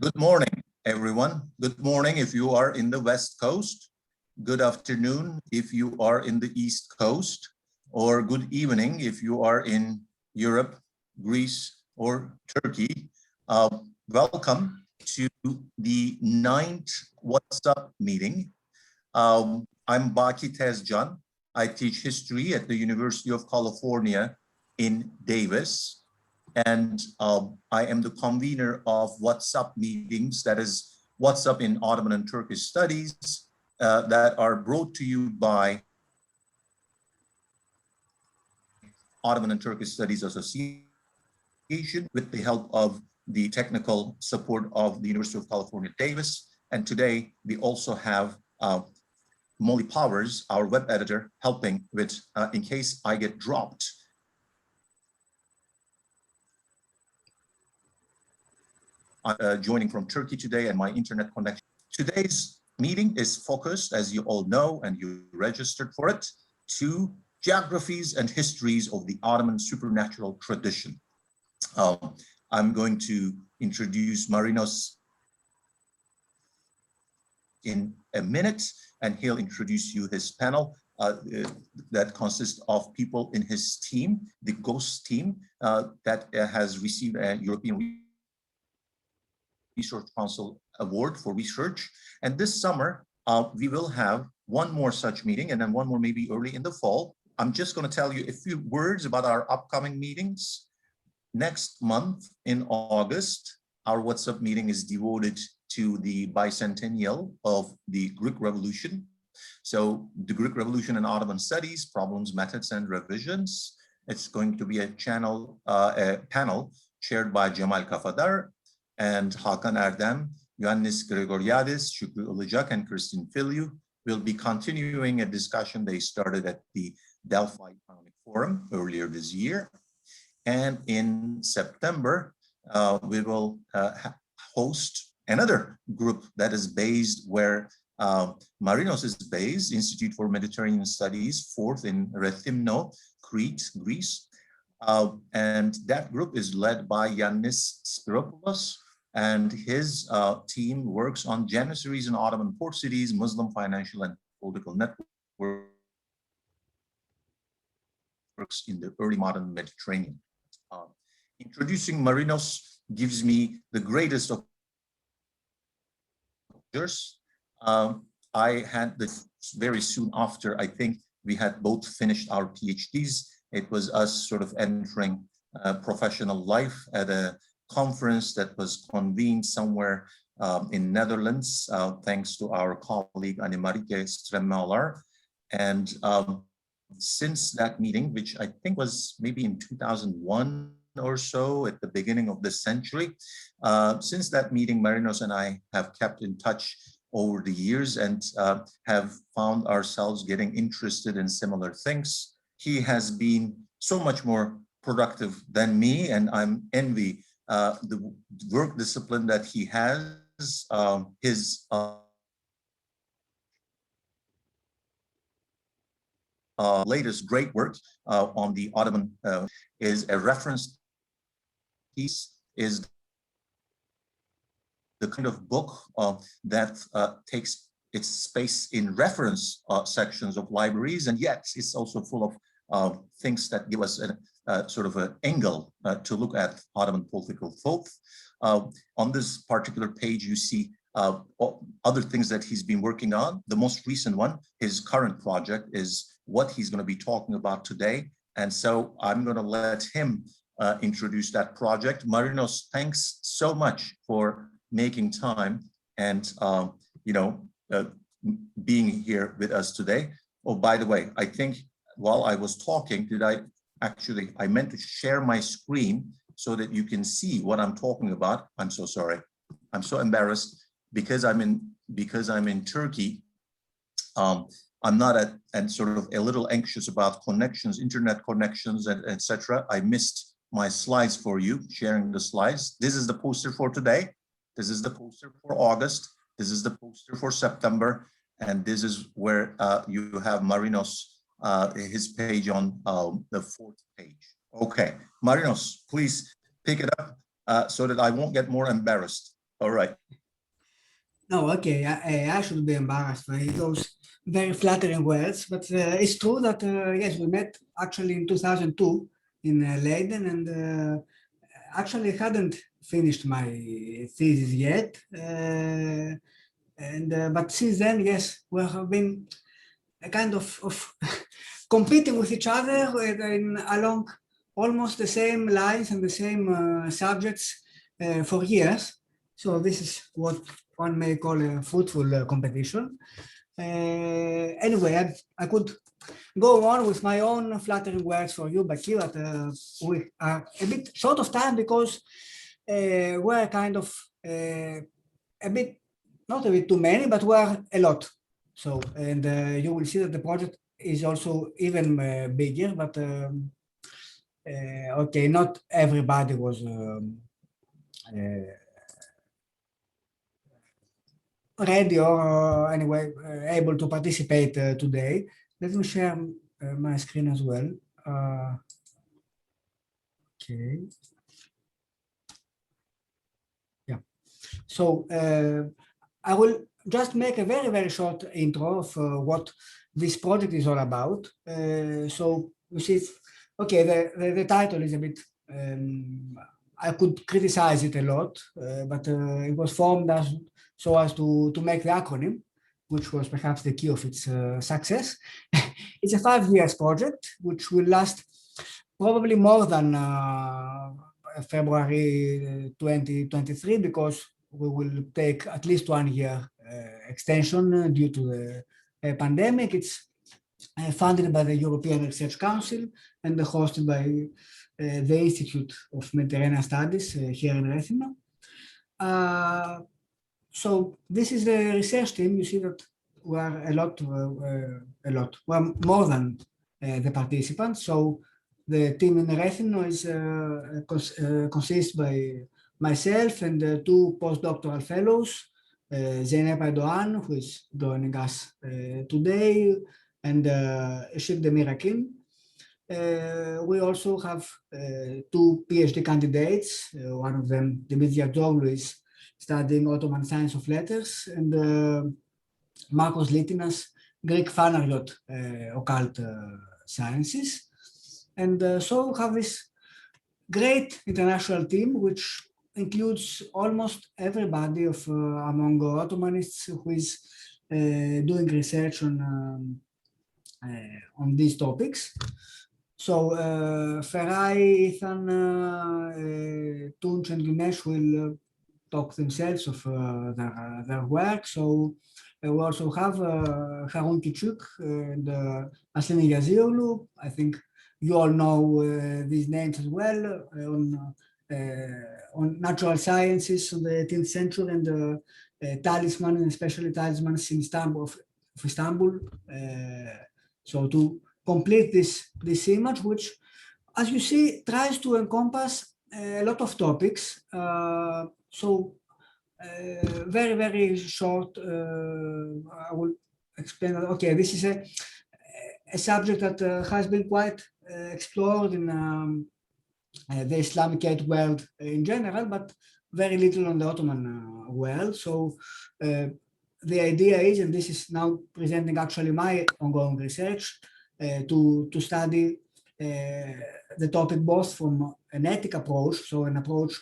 Good morning, everyone. Good morning if you are in the West Coast. Good afternoon if you are in the East Coast, or good evening if you are in Europe, Greece, or Turkey. Welcome to the 9th What's Up meeting. I'm Baki Tezcan. I teach history at the University of California in Davis. And I am the convener of What's Up meetings, that is What's Up in Ottoman and Turkish Studies, that are brought to you by Ottoman and Turkish Studies Association with the help of the technical support of the University of California, Davis. And today we also have Molly Powers, our web editor, helping with, in case I get dropped. Joining from Turkey today and my internet connection. Today's meeting is focused, as you all know, and you registered for it, to geographies and histories of the Ottoman supernatural tradition. I'm going to introduce Marinos in a minute, and he'll introduce you his panel that consists of people in his team, the GHOST team, that has received a European Research Council Award for research. And this summer, we will have one more such meeting, and then one more maybe early in the fall. I'm just going to tell you a few words about our upcoming meetings. Next month in August, our What's Up meeting is devoted to the bicentennial of the Greek Revolution. So the Greek Revolution in Ottoman Studies, Problems, Methods, and Revisions. It's going to be a panel chaired by Cemal Kafadar and Hakan Erdem, Ioannis Gregoriadis, Şükrü Ilıcak, and Christine Filiu will be continuing a discussion they started at the Delphi Economic Forum earlier this year. And in September, we will host another group that is based where Marinos is based, Institute for Mediterranean Studies, 4th in Rethymno, Crete, Greece. And that group is led by Yannis Spiropoulos, and his team works on Janissaries in Ottoman port cities, Muslim financial and political networks in the early modern Mediterranean. Introducing Marinos gives me the greatest of pleasures. I had this very soon after, I think we had both finished our PhDs. It was us sort of entering professional life at a conference that was convened somewhere in Netherlands, thanks to our colleague Annemarike Stremmeler. And since that meeting, which I think was maybe in 2001 or so, at the beginning of this century, since that meeting, Marinos and I have kept in touch over the years and have found ourselves getting interested in similar things. He has been so much more productive than me, and I'm envy the work discipline that he has. His latest great work on the Ottoman is a reference piece, is the kind of book that takes its space in reference sections of libraries, and yet it's also full of things that give us a sort of an angle to look at Ottoman political thought. On this particular page, you see other things that he's been working on. The most recent one, his current project, is what he's going to be talking about today. And so I'm going to let him introduce that project. Marinos, thanks so much for making time and being here with us today. Oh, by the way, I think while I was talking, I meant to share my screen so that you can see what I'm talking about. I'm so sorry. I'm so embarrassed because I'm in Turkey. I'm not and sort of a little anxious about connections, internet connections, and etc. I missed my slides for you, sharing the slides. This is the poster for today. This is the poster for August. This is the poster for September. And this is where you have Marinos, his page on the 4th page. Okay, Marinos, please pick it up so that I won't get more embarrassed. All right. No, okay, I should be embarrassed by those very flattering words, but it's true that, yes, we met actually in 2002 in Leiden, and actually hadn't finished my thesis yet. But since then, yes, we have been a kind of competing with each other along almost the same lines and the same subjects for years. So this is what one may call a fruitful competition. Anyway, I could go on with my own flattering words for you, but here we are a bit short of time because we're kind of a bit, not a bit too many, but we're a lot. So, and you will see that the project is also even bigger, but okay, not everybody was ready or anyway able to participate today. Let me share my screen as well. Okay. Yeah. So I will just make a very, very short intro of what this project is all about. So you see, okay, the title is a bit, I could criticize it a lot, but it was formed so as to make the acronym, which was perhaps the key of its success. It's a 5 years project, which will last probably more than February 2023, because we will take at least 1 year extension due to the pandemic. It's funded by the European Research Council and hosted by the Institute of Mediterranean Studies here in Rethymno. So this is the research team. You see that we are a lot. We're more than the participants. So the team in Rethymno consists by myself and 2 postdoctoral fellows, Zeynep Aydoğan, who is joining us today, and Işık Demirakin. We also have 2 PhD candidates. One of them, Dimitri Agzoglou, is studying Ottoman Science of Letters, and Marcos Litinas, Greek Phanariot, Occult Sciences. And so we have this great international team, which includes almost everybody among Ottomanists who is doing research on these topics. So Feray, Ethan, Tunç and Güneş will talk themselves of their work. So we also have Harun Küçük and Aslini Yazıoğlu. I think you all know these names as well on natural sciences in the 18th century and talisman, and especially talismans in Istanbul. So to complete this image, which, as you see, tries to encompass a lot of topics. So very, very short, I will explain. Okay, this is a subject that has been quite explored in the Islamic aid world in general, but very little on the Ottoman world. So the idea is, and this is now presenting actually my ongoing research, to study the topic both from an ethic approach, so an approach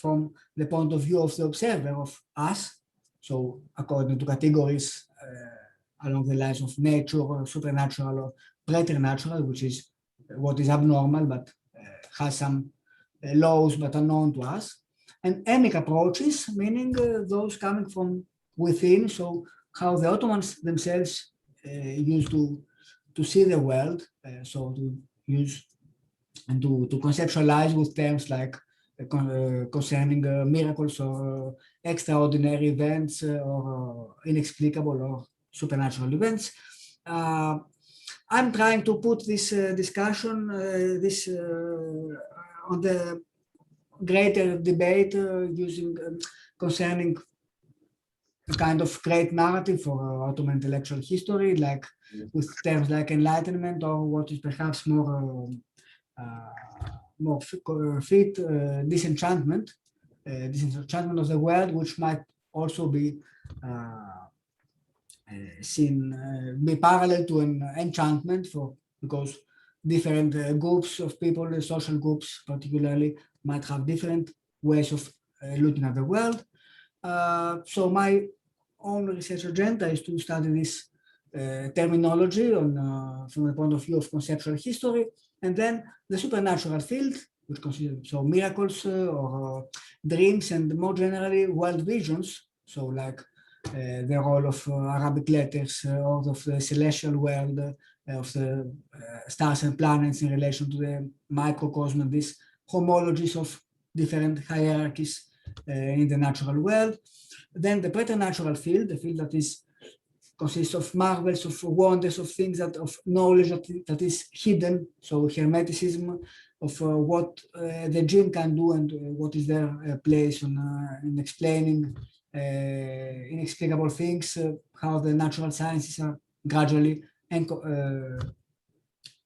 from the point of view of the observer, of us, so according to categories along the lines of nature or supernatural or preternatural, which is what is abnormal but has some laws but unknown to us, and emic approaches, meaning those coming from within, so how the Ottomans themselves used to see the world, so to use and to conceptualize with terms like concerning miracles or extraordinary events or inexplicable or supernatural events. I'm trying to put this discussion on the greater debate using concerning a kind of great narrative for Ottoman intellectual history, like with terms like enlightenment, or what is perhaps more fit, disenchantment, disenchantment of the world, which might also be be parallel to an enchantment because different groups of people, social groups particularly, might have different ways of looking at the world. So my own research agenda is to study this terminology from the point of view of conceptual history, and then the supernatural field, which consists of miracles or dreams, and more generally world visions, so like the role of Arabic letters, or of the celestial world, of the stars and planets in relation to the microcosm, and these homologies of different hierarchies in the natural world. Then the preternatural field, the field that consists of marvels, of wonders, of things of knowledge that is hidden, so hermeticism of what the jinn can do and what is their place in explaining inexplicable things, how the natural sciences are gradually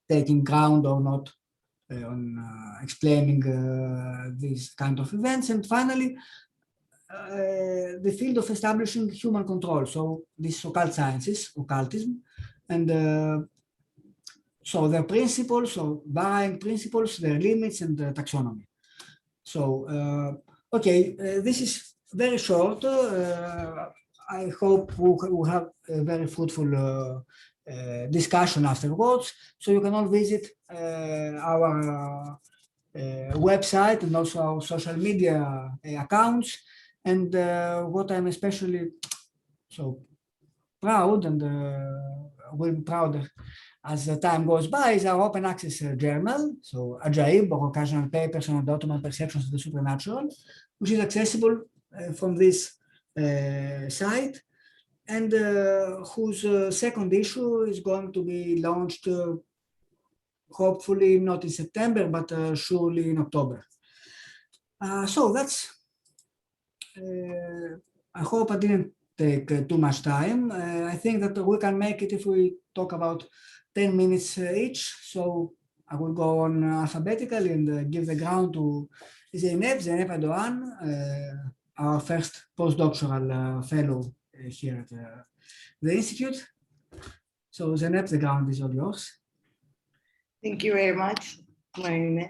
taking ground or not on explaining these kind of events. And finally, the field of establishing human control, so these occult sciences, occultism, and so their principles, so varying principles, their limits, and taxonomy. So, okay, this is very short. I hope we'll have a very fruitful discussion afterwards. So you can all visit our website and also our social media accounts. And what I'm especially so proud and will be prouder as the time goes by is our open access journal, so Ajaib, or Occasional Papers on the Ottoman Perceptions of the Supernatural, which is accessible from this site, and whose second issue is going to be launched hopefully not in September, but surely in October. So that's, I hope I didn't take too much time. I think that we can make it if we talk about 10 minutes each. So I will go on alphabetically and give the ground to Zeynep Aydoğan, our first postdoctoral fellow here at the Institute. So Zeynep, the ground is all yours. Thank you very much, Marina.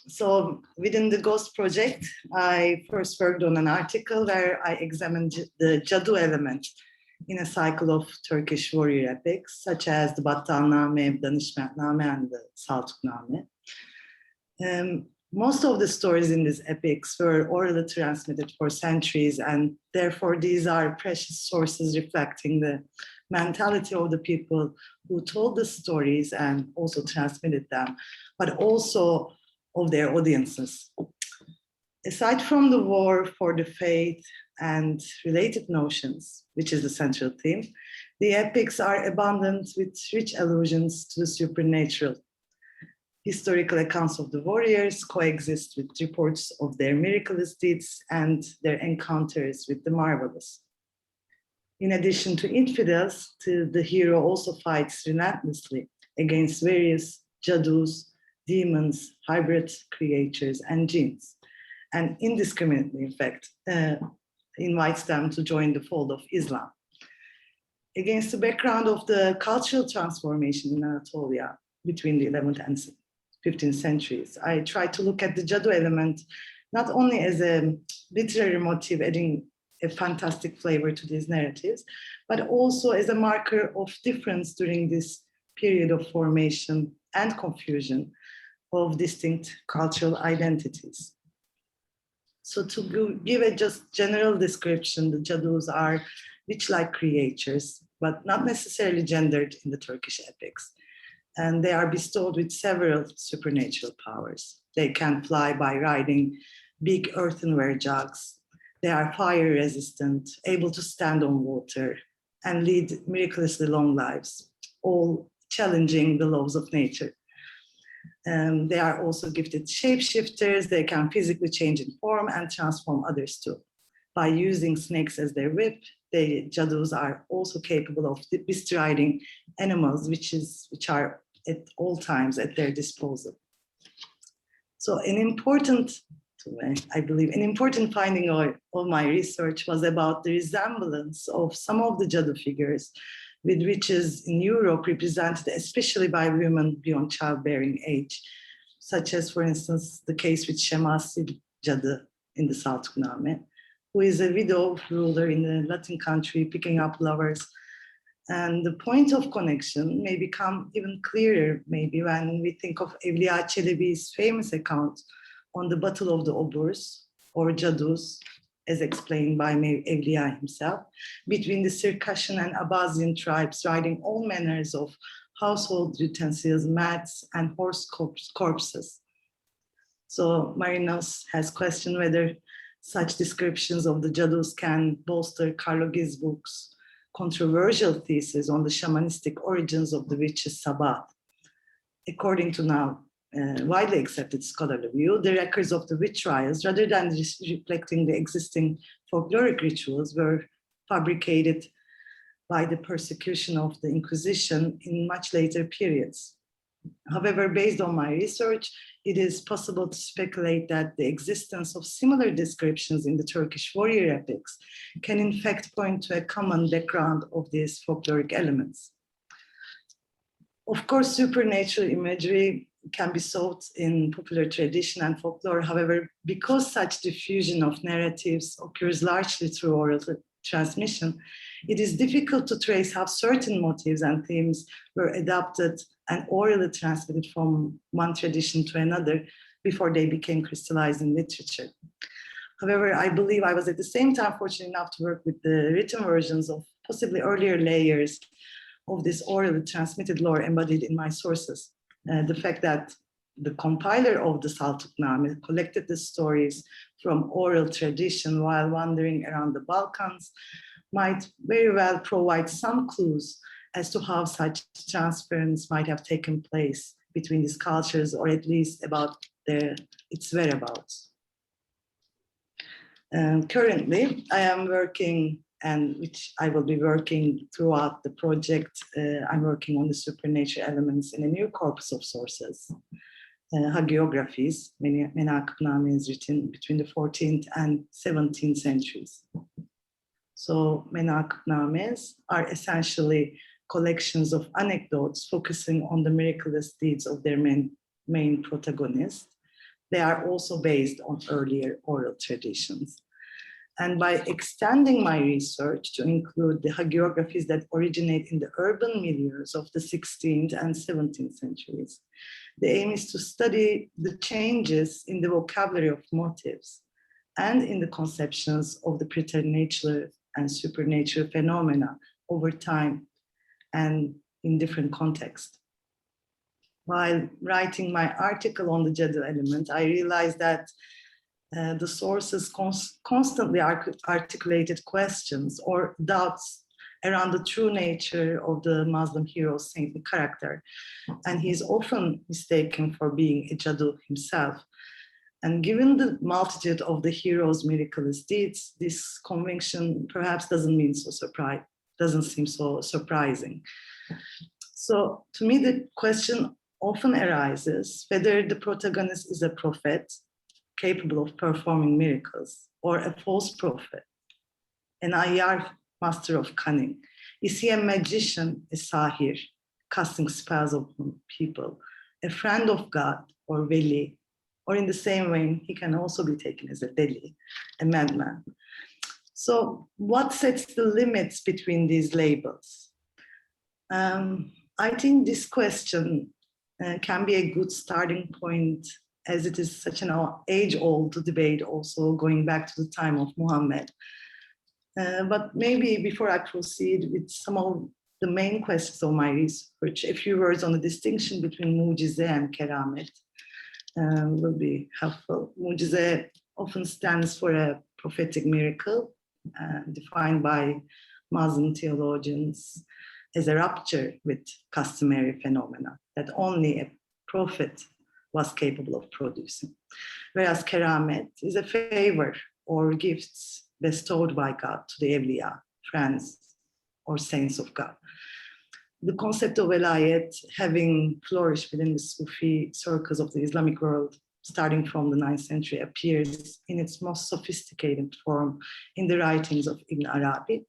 So within the Ghost project, I first worked on an article where I examined the Cadu element in a cycle of Turkish warrior epics, such as the Battalname, Danışmentname, and the Saltukname. Most of the stories in these epics were orally transmitted for centuries, and therefore these are precious sources reflecting the mentality of the people who told the stories and also transmitted them, but also of their audiences. Aside from the war for the faith and related notions, which is the central theme, the epics are abundant with rich allusions to the supernatural. Historical accounts of the warriors coexist with reports of their miraculous deeds and their encounters with the marvelous. In addition to infidels, the hero also fights relentlessly against various jadus, demons, hybrid creatures, and jinns, and indiscriminately, in fact, invites them to join the fold of Islam. Against the background of the cultural transformation in Anatolia between the 11th and 15th centuries, I try to look at the Cadu element not only as a literary motif adding a fantastic flavor to these narratives, but also as a marker of difference during this period of formation and confusion of distinct cultural identities. So to give a just general description, the Cadus are witch-like creatures, but not necessarily gendered in the Turkish epics. And they are bestowed with several supernatural powers. They can fly by riding big earthenware jugs. They are fire resistant, able to stand on water, and lead miraculously long lives, all challenging the laws of nature. They are also gifted shapeshifters. They can physically change in form and transform others too. By using snakes as their whip, the Cadus are also capable of bestriding animals, which are at all times at their disposal. So an important I believe an important finding of my research was about the resemblance of some of the Jadu figures with witches in Europe represented especially by women beyond childbearing age, such as, for instance, the case with Şemasi Cadı in the Saltukname, who is a widow ruler in a Latin country picking up lovers. And the point of connection may become even clearer maybe when we think of Evliya Çelebi's famous account on the Battle of the Oburs, or Jadus, as explained by Evliya himself, between the Circassian and Abbazian tribes riding all manners of household utensils, mats, and horse corpses. So Marinos has questioned whether such descriptions of the Jadus can bolster Carlo Gisburg's controversial thesis on the shamanistic origins of the witches' Sabbath. According to now widely accepted scholarly view, the records of the witch trials, rather than reflecting the existing folkloric rituals, were fabricated by the persecution of the Inquisition in much later periods. However, based on my research, it is possible to speculate that the existence of similar descriptions in the Turkish warrior epics can in fact point to a common background of these folkloric elements. Of course, supernatural imagery can be sought in popular tradition and folklore. However, because such diffusion of narratives occurs largely through oral transmission, it is difficult to trace how certain motifs and themes were adapted and orally transmitted from one tradition to another before they became crystallized in literature. However, I believe I was at the same time fortunate enough to work with the written versions of possibly earlier layers of this orally transmitted lore embodied in my sources. The fact that the compiler of the Saltukname collected the stories from oral tradition while wandering around the Balkans might very well provide some clues as to how such transference might have taken place between these cultures, or at least about its whereabouts. Currently, I am working, and which I will be working throughout the project, I'm working on the supernatural elements in a new corpus of sources. Hagiographies, Menakıbname is written between the 14th and 17th centuries. So Menakıbnames are essentially collections of anecdotes focusing on the miraculous deeds of their main protagonists. They are also based on earlier oral traditions. And by extending my research to include the hagiographies that originate in the urban milieus of the 16th and 17th centuries, the aim is to study the changes in the vocabulary of motifs and in the conceptions of the preternatural and supernatural phenomena over time and in different contexts. While writing my article on the Jadu element, I realized that the sources constantly articulated questions or doubts around the true nature of the Muslim hero's saintly character. And he is often mistaken for being a Jadu himself. And given the multitude of the hero's miraculous deeds, this conviction perhaps doesn't seem so surprising. So to me, the question often arises whether the protagonist is a prophet capable of performing miracles, or a false prophet, an ayyar, master of cunning. Is he a magician, a sahir, casting spells upon people, a friend of God, or veli, or in the same way, he can also be taken as a deli, a madman. So what sets the limits between these labels? I think this question can be a good starting point, as it is such an age-old debate also going back to the time of Muhammad. But maybe before I proceed with some of the main questions of my research, a few words on the distinction between Mujize and Keramet will be helpful. Mujize often stands for a prophetic miracle, defined by Muslim theologians as a rupture with customary phenomena that only a prophet was capable of producing. Whereas Keramet is a favor or gifts bestowed by God to the Evliya, friends or saints of God. The concept of velayet, having flourished within the Sufi circles of the Islamic world starting from the 9th century, appears in its most sophisticated form in the writings of Ibn Arabi.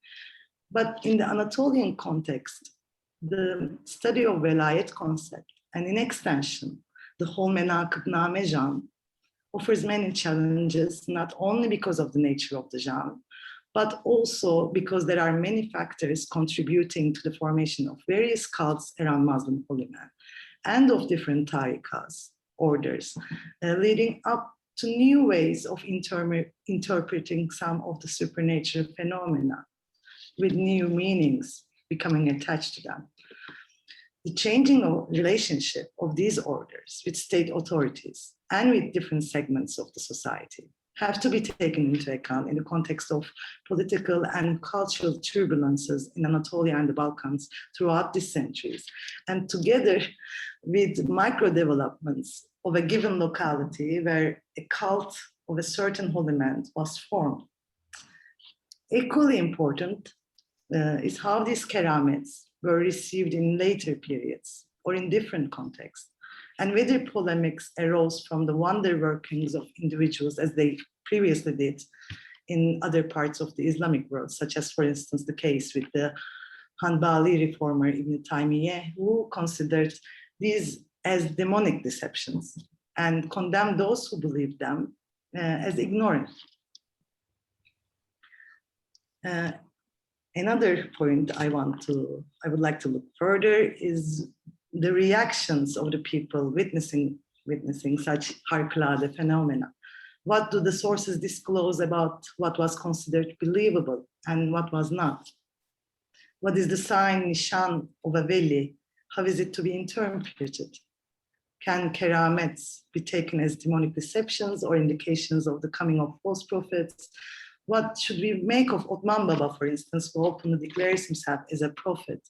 But in the Anatolian context, the study of velayet concept, and in extension, the whole menakıb-name genre, offers many challenges, not only because of the nature of the genre, but also because there are many factors contributing to the formation of various cults around Muslim holy men and of different tariqas, orders, leading up to new ways of interpreting some of the supernatural phenomena with new meanings becoming attached to them. The changing relationship of these orders with state authorities and with different segments of the society have to be taken into account in the context of political and cultural turbulences in Anatolia and the Balkans throughout these centuries, and together with micro developments of a given locality where a cult of a certain holy man was formed. Equally important is how these keramets were received in later periods or in different contexts, and whether polemics arose from the wonder workings of individuals as they previously did in other parts of the Islamic world, such as, for instance, the case with the Hanbali reformer Ibn Taymiyyah, who considered these as demonic deceptions and condemned those who believed them as ignorant. Another point I would like to look further is the reactions of the people witnessing such harikulade phenomena. What do the sources disclose about what was considered believable and what was not? What is the sign, nishan of a veli? How is it to be interpreted? Can keramets be taken as demonic deceptions or indications of the coming of false prophets? What should we make of Ottoman Baba, for instance, who openly declares himself as a prophet,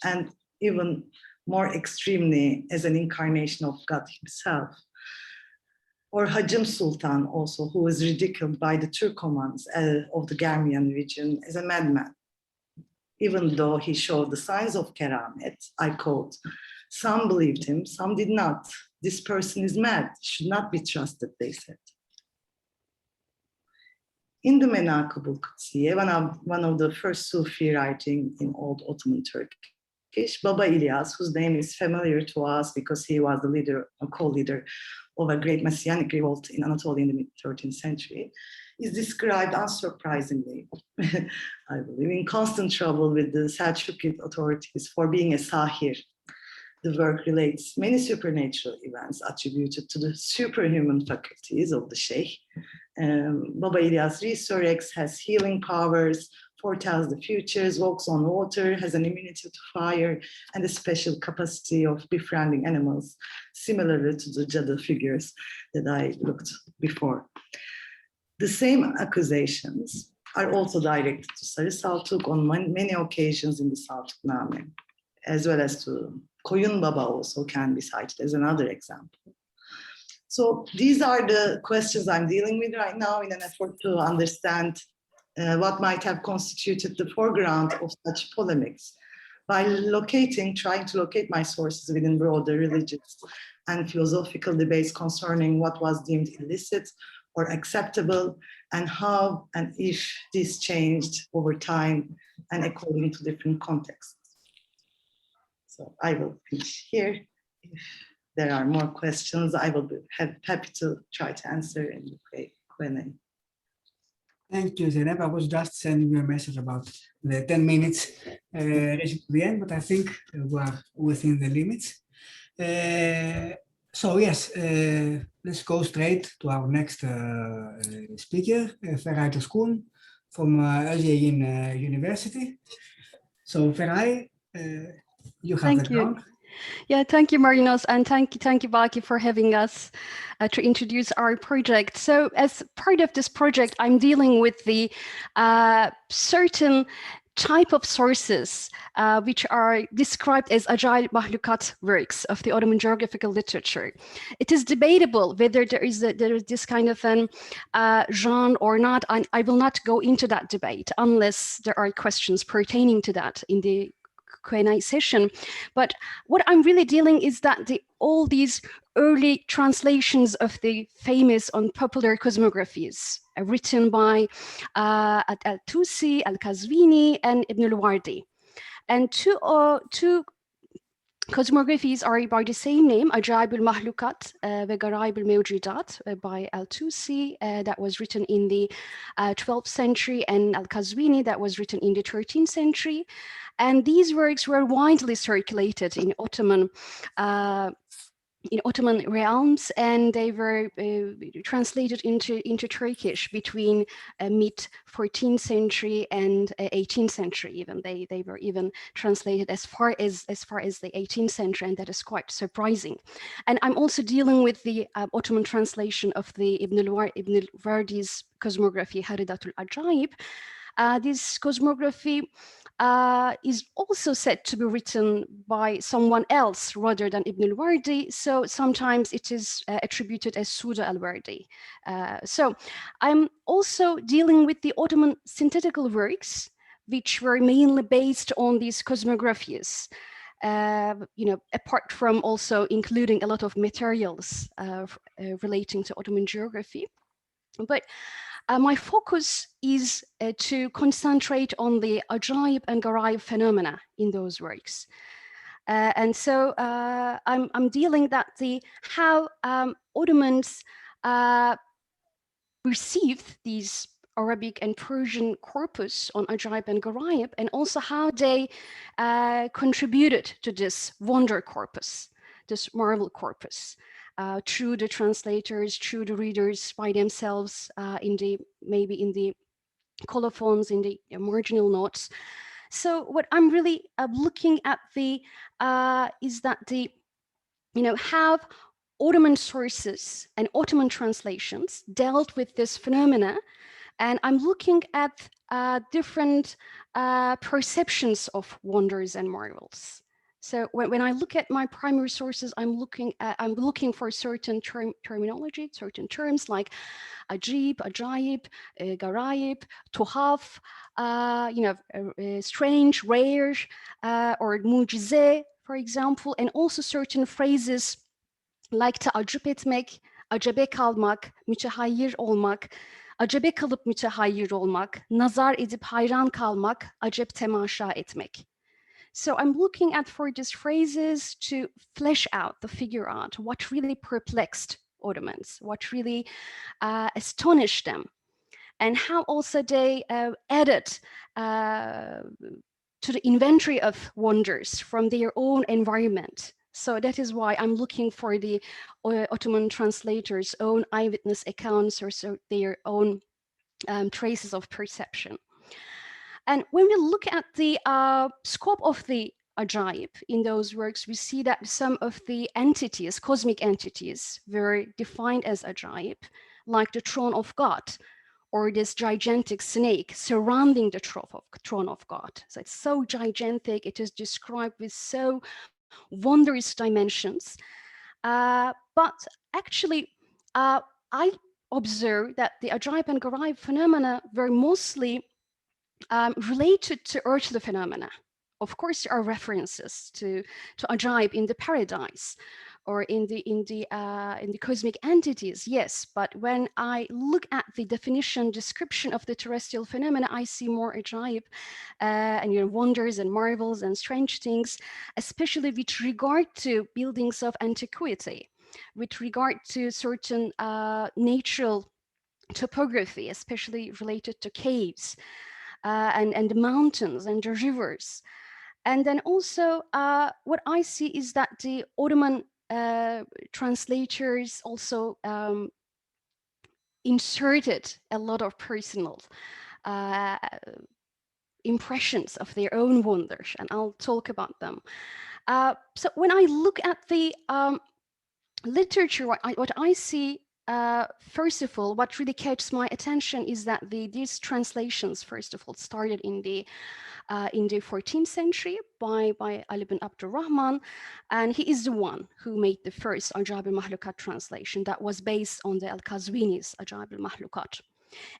and even more extremely as an incarnation of God himself? Or Hacım Sultan also, who is ridiculed by the Turkomans of the Germian region as a madman, even though he showed the signs of keramet. I quote, "Some believed him, some did not. This person is mad, should not be trusted," they said. In the Menakıb-ül Kıtsiye, one of the first Sufi writing in Old Ottoman Turkish, Baba İlyas, whose name is familiar to us because he was the leader, or co-leader of a great Messianic revolt in Anatolia in the mid-13th century, is described unsurprisingly, I believe, in constant trouble with the Selçukid authorities for being a sahir. The work relates many supernatural events attributed to the superhuman faculties of the sheikh. Baba İlyas resurrects, has healing powers, foretells the futures, walks on water, has an immunity to fire, and a special capacity of befriending animals, similarly to the Jada figures that I looked before. The same accusations are also directed to Sarı Saltuk on many occasions in the Saltukname, as well as to Koyun Baba also can be cited as another example. So these are the questions I'm dealing with right now in an effort to understand what might have constituted the foreground of such polemics by trying to locate my sources within broader religious and philosophical debates concerning what was deemed illicit or acceptable, and how and if this changed over time and according to different contexts. So I will finish here. If there are more questions, I will be happy to try to answer in the Q&A. Thank you, Zeynep. I was just sending you a message about the 10 minutes race to the end, but I think we are within the limits. So yes, let's go straight to our next speaker, Feray Coşkun from Özyeğin University. So Feray, you have the ground. Yeah, thank you, Marinos, and thank you, Baki, for having us to introduce our project. So as part of this project, I'm dealing with the certain type of sources which are described as Acayip Mahlukat works of the Ottoman geographical literature. It is debatable whether there is this kind of an genre or not, and I will not go into that debate unless there are questions pertaining to that in the Q&A session. But what I'm really dealing is that the all these early translations of the famous and popular cosmographies written by Al-Tusi, Al-Qazvini, and Ibn al-Wardi. And two cosmographies are by the same name, Ajaib al-Mahlukat ve Garaib al-Mewjudat by Al-Tusi, that was written in the 12th century, and Al-Qazvini, that was written in the 13th century. And these works were widely circulated in Ottoman realms, and they were translated into Turkish between mid 14th century and 18th century. Even they were even translated as far as the 18th century, and that is quite surprising. And I'm also dealing with the Ottoman translation of the Ibn al-Wardi's cosmography, Haridatul Ajaib. This cosmography is also said to be written by someone else rather than Ibn al-Wardi, so sometimes it is attributed as Suda al-Wardi. So I'm also dealing with the Ottoman synthetical works, which were mainly based on these cosmographies, apart from also including a lot of materials relating to Ottoman geography. But my focus is to concentrate on the Ajaib and Garaib phenomena in those works. And so I'm dealing that how Ottomans received these Arabic and Persian corpus on Ajaib and Garaib, and also how they contributed to this wonder corpus, this marvel corpus. Through the translators, through the readers by themselves, maybe in the colophons, in the marginal notes. So what I'm really looking at is that how Ottoman sources and Ottoman translations dealt with this phenomena, and I'm looking at different perceptions of wonders and marvels. So when I look at my primary sources, I'm looking for certain terminology, certain terms like ajib, ajaib, garaib, tuhaf, strange, rare, or mucize, for example, and also certain phrases like taaccüp etmek, acabe kalmak, mütehayyir olmak, acabe kalıp mütehayyir olmak, nazar edip hayran kalmak, acep temaşa etmek. So I'm looking for these phrases to flesh out, to figure out what really perplexed Ottomans, what really astonished them, and how also they added to the inventory of wonders from their own environment. So that is why I'm looking for the Ottoman translators' own eyewitness accounts, or so their own traces of perception. And when we look at the scope of the Ajaib in those works, we see that some of the entities, cosmic entities, were defined as Ajaib, like the throne of God, or this gigantic snake surrounding the throne of God. So it's so gigantic, it is described with so wondrous dimensions. But actually, I observed that the Ajaib and Garaib phenomena were mostly related to earthly phenomena. Of course, there are references to Ajaib in the paradise or in the cosmic entities, yes. But when I look at the definition, description of the terrestrial phenomena, I see more Ajaib and wonders and marvels and strange things, especially with regard to buildings of antiquity, with regard to certain natural topography, especially related to caves. And the mountains and the rivers. And then also what I see is that the Ottoman translators also inserted a lot of personal impressions of their own wonders, and I'll talk about them. So when I look at the literature, what I see, first of all, what really catches my attention is that these translations, first of all, started in the 14th century by Ali bin Abdurrahman, and he is the one who made the first Ajaib al-Mahlukat translation that was based on the Al-Qazwini's Ajaib al-Mahlukat.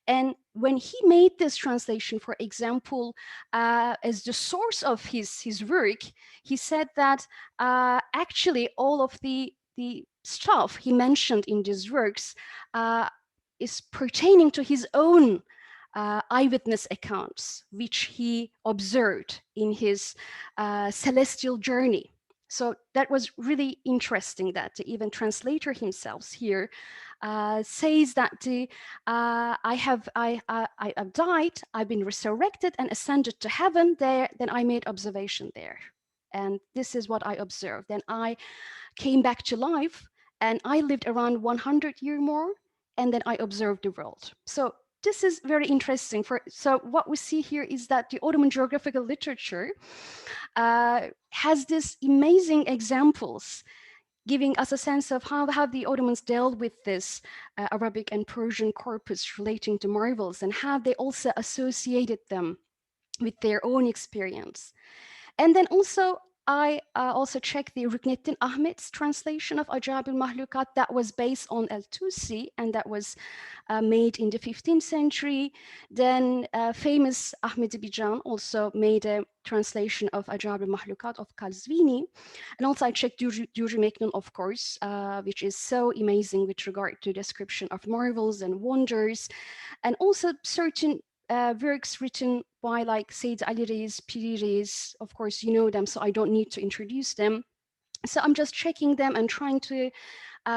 And when he made this translation, for example, as the source of his work, he said that actually all of the stuff he mentioned in these works is pertaining to his own eyewitness accounts, which he observed in his celestial journey. So that was really interesting that the even translator himself here says that I have died, I've been resurrected and ascended to heaven there, then I made observation there. And this is what I observed. Then I came back to life and I lived around 100 years more, and then I observed the world. So this is very interesting. So what we see here is that the Ottoman geographical literature has these amazing examples, giving us a sense of how the Ottomans dealt with this Arabic and Persian corpus relating to marvels, and how they also associated them with their own experience. And then also, I also checked the Rukneddin Ahmet's translation of Ajab al-Mahlukat that was based on Al-Tusi, and that was made in the 15th century. Then famous Ahmed Bijan also made a translation of Ajab al-Mahlukat of Kalzvini. And also I checked Duri Meknun, of course, which is so amazing with regard to description of marvels and wonders, and also certain works written by like Sayyid Ali Reis, Piri Reis. Of course, you know them, so I don't need to introduce them. So I'm just checking them and trying to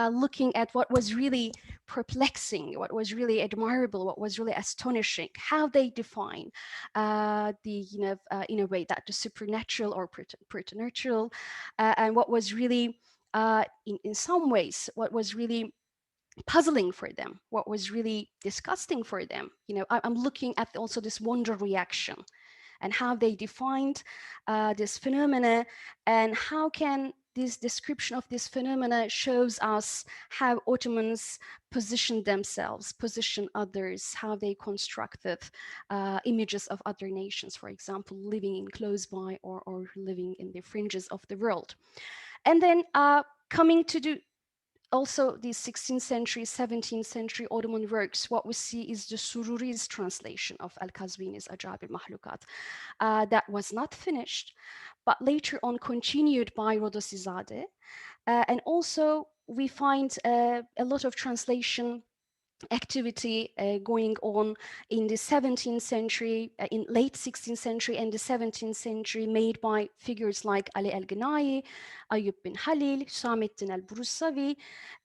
looking at what was really perplexing, what was really admirable, what was really astonishing, how they define in a way that the supernatural or preternatural, and what was really in some ways what was really puzzling for them, what was really disgusting for them. I'm looking at also this wonder reaction and how they defined this phenomena, and how can this description of this phenomena shows us how Ottomans positioned themselves, position others, how they constructed images of other nations, for example, living in close by or living in the fringes of the world. And then coming to the also the 16th century, 17th century Ottoman works, what we see is the Sururi's translation of Al-Kazvini's Ajab al-Mahlukat. That was not finished, but later on continued by Rodosizadeh. And also we find a lot of translation activity going on in the 17th century, in late 16th century and the 17th century, made by figures like Ali al-Ghanai, Ayub bin Halil, Samettin al-Burusavi,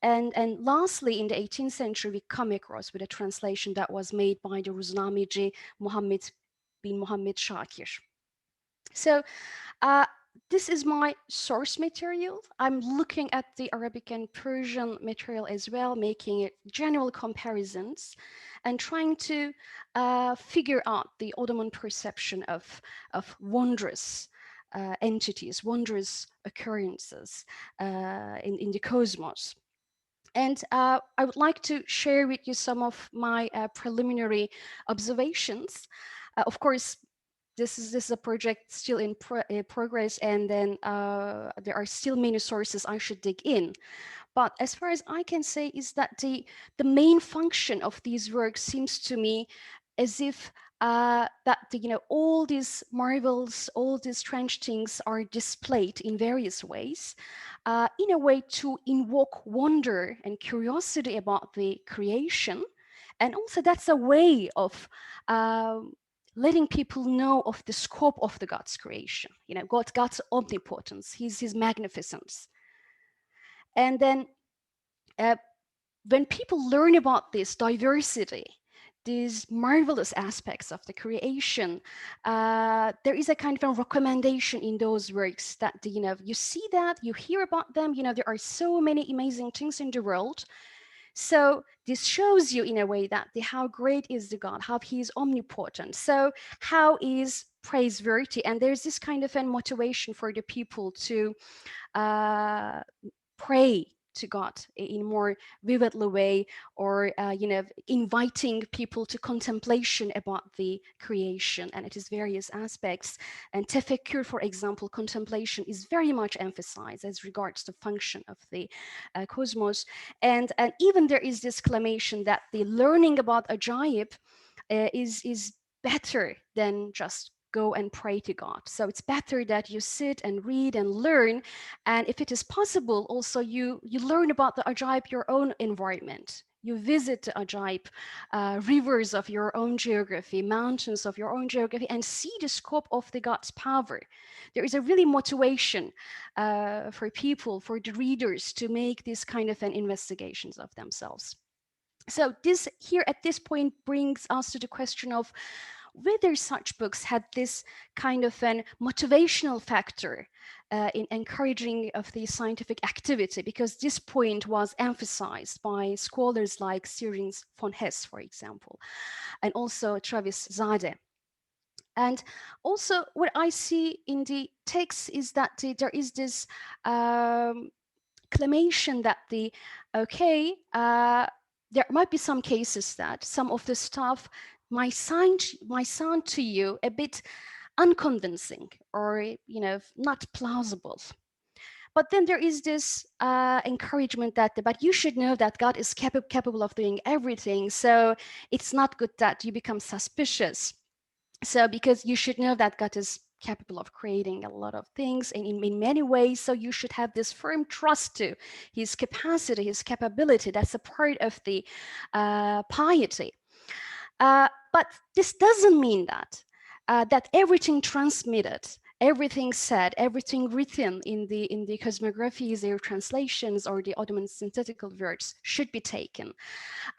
and lastly in the 18th century we come across with a translation that was made by the Ruznameci Muhammad bin Muhammad Shakir. So this is my source material. I'm looking at the Arabic and Persian material as well, making general comparisons and trying to figure out the Ottoman perception of wondrous entities, wondrous occurrences in the cosmos. And I would like to share with you some of my preliminary observations. Of course, this is a project still in progress, and then there are still many sources I should dig in. But as far as I can say is that the main function of these works seems to me as if all these marvels, all these strange things are displayed in various ways, in a way to invoke wonder and curiosity about the creation. And also that's a way of letting people know of the scope of the God's creation, God's omnipotence, his magnificence. And then when people learn about this diversity, these marvelous aspects of the creation, there is a kind of a recommendation in those works that, you see that, you hear about them, there are so many amazing things in the world. So this shows you in a way that how great is the God, how he is omnipotent. So how is praiseworthy? And there's this kind of a motivation for the people to pray to God in more vividly way, or inviting people to contemplation about the creation and its various aspects. And tefekkür, for example, contemplation, is very much emphasized as regards the function of the cosmos. And even there is this clamation that the learning about ajaib is better than just go and pray to God. So it's better that you sit and read and learn, and if it is possible, also you learn about the ajaib, your own environment. You visit the ajaib, rivers of your own geography, mountains of your own geography, and see the scope of the God's power. There is a really motivation for people, for the readers, to make this kind of an investigations of themselves. So this here at this point brings us to the question of whether such books had this kind of an motivational factor in encouraging of the scientific activity, because this point was emphasized by scholars like Cyrens von Hess, for example, and also Travis Zade. And also what I see in the text is that there is this clamation that there might be some cases that some of the stuff might sound to you a bit unconvincing or not plausible. But then there is this encouragement that, but you should know that God is capable of doing everything. So it's not good that you become suspicious. So because you should know that God is capable of creating a lot of things and in many ways, so you should have this firm trust to his capacity, his capability. That's a part of the piety. But this doesn't mean that everything transmitted, everything said, everything written in the cosmographies, their translations, or the Ottoman synthetical works should be taken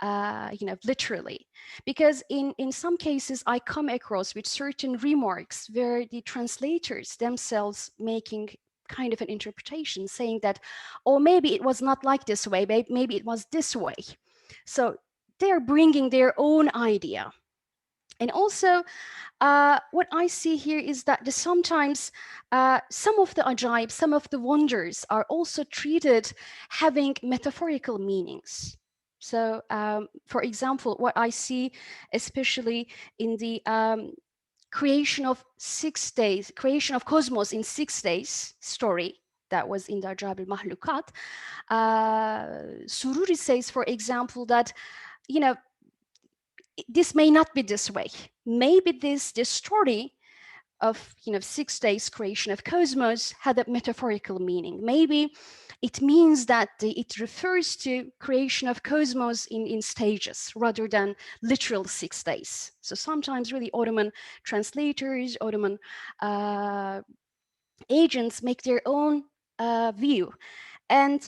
literally, because in some cases I come across with certain remarks where the translators themselves making kind of an interpretation, saying that, oh, maybe it was not like this way, maybe it was this way. So they're bringing their own idea. And also, what I see here is that sometimes some of the ajaib, some of the wonders are also treated having metaphorical meanings. So, for example, what I see, especially in the creation of 6 days, creation of cosmos in 6 days story that was in the Ajaib al-Mahlukat, Sururi says, for example, that, this may not be this way. Maybe this story of 6 days creation of cosmos had a metaphorical meaning. Maybe it means that it refers to creation of cosmos in stages rather than literal 6 days. So sometimes really Ottoman translators, Ottoman agents make their own view. And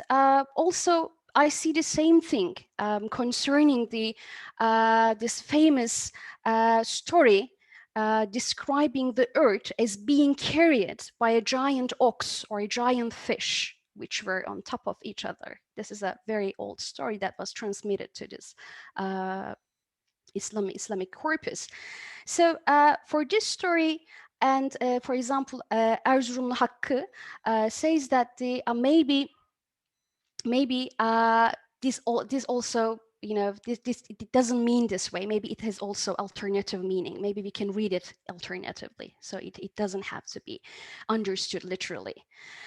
also I see the same thing concerning this famous story describing the earth as being carried by a giant ox or a giant fish, which were on top of each other. This is a very old story that was transmitted to this Islamic corpus. So for this story, and for example, Erzurumlu Hakkı says that maybe this also, this it doesn't mean this way. Maybe it has also alternative meaning. Maybe we can read it alternatively. So it doesn't have to be understood literally.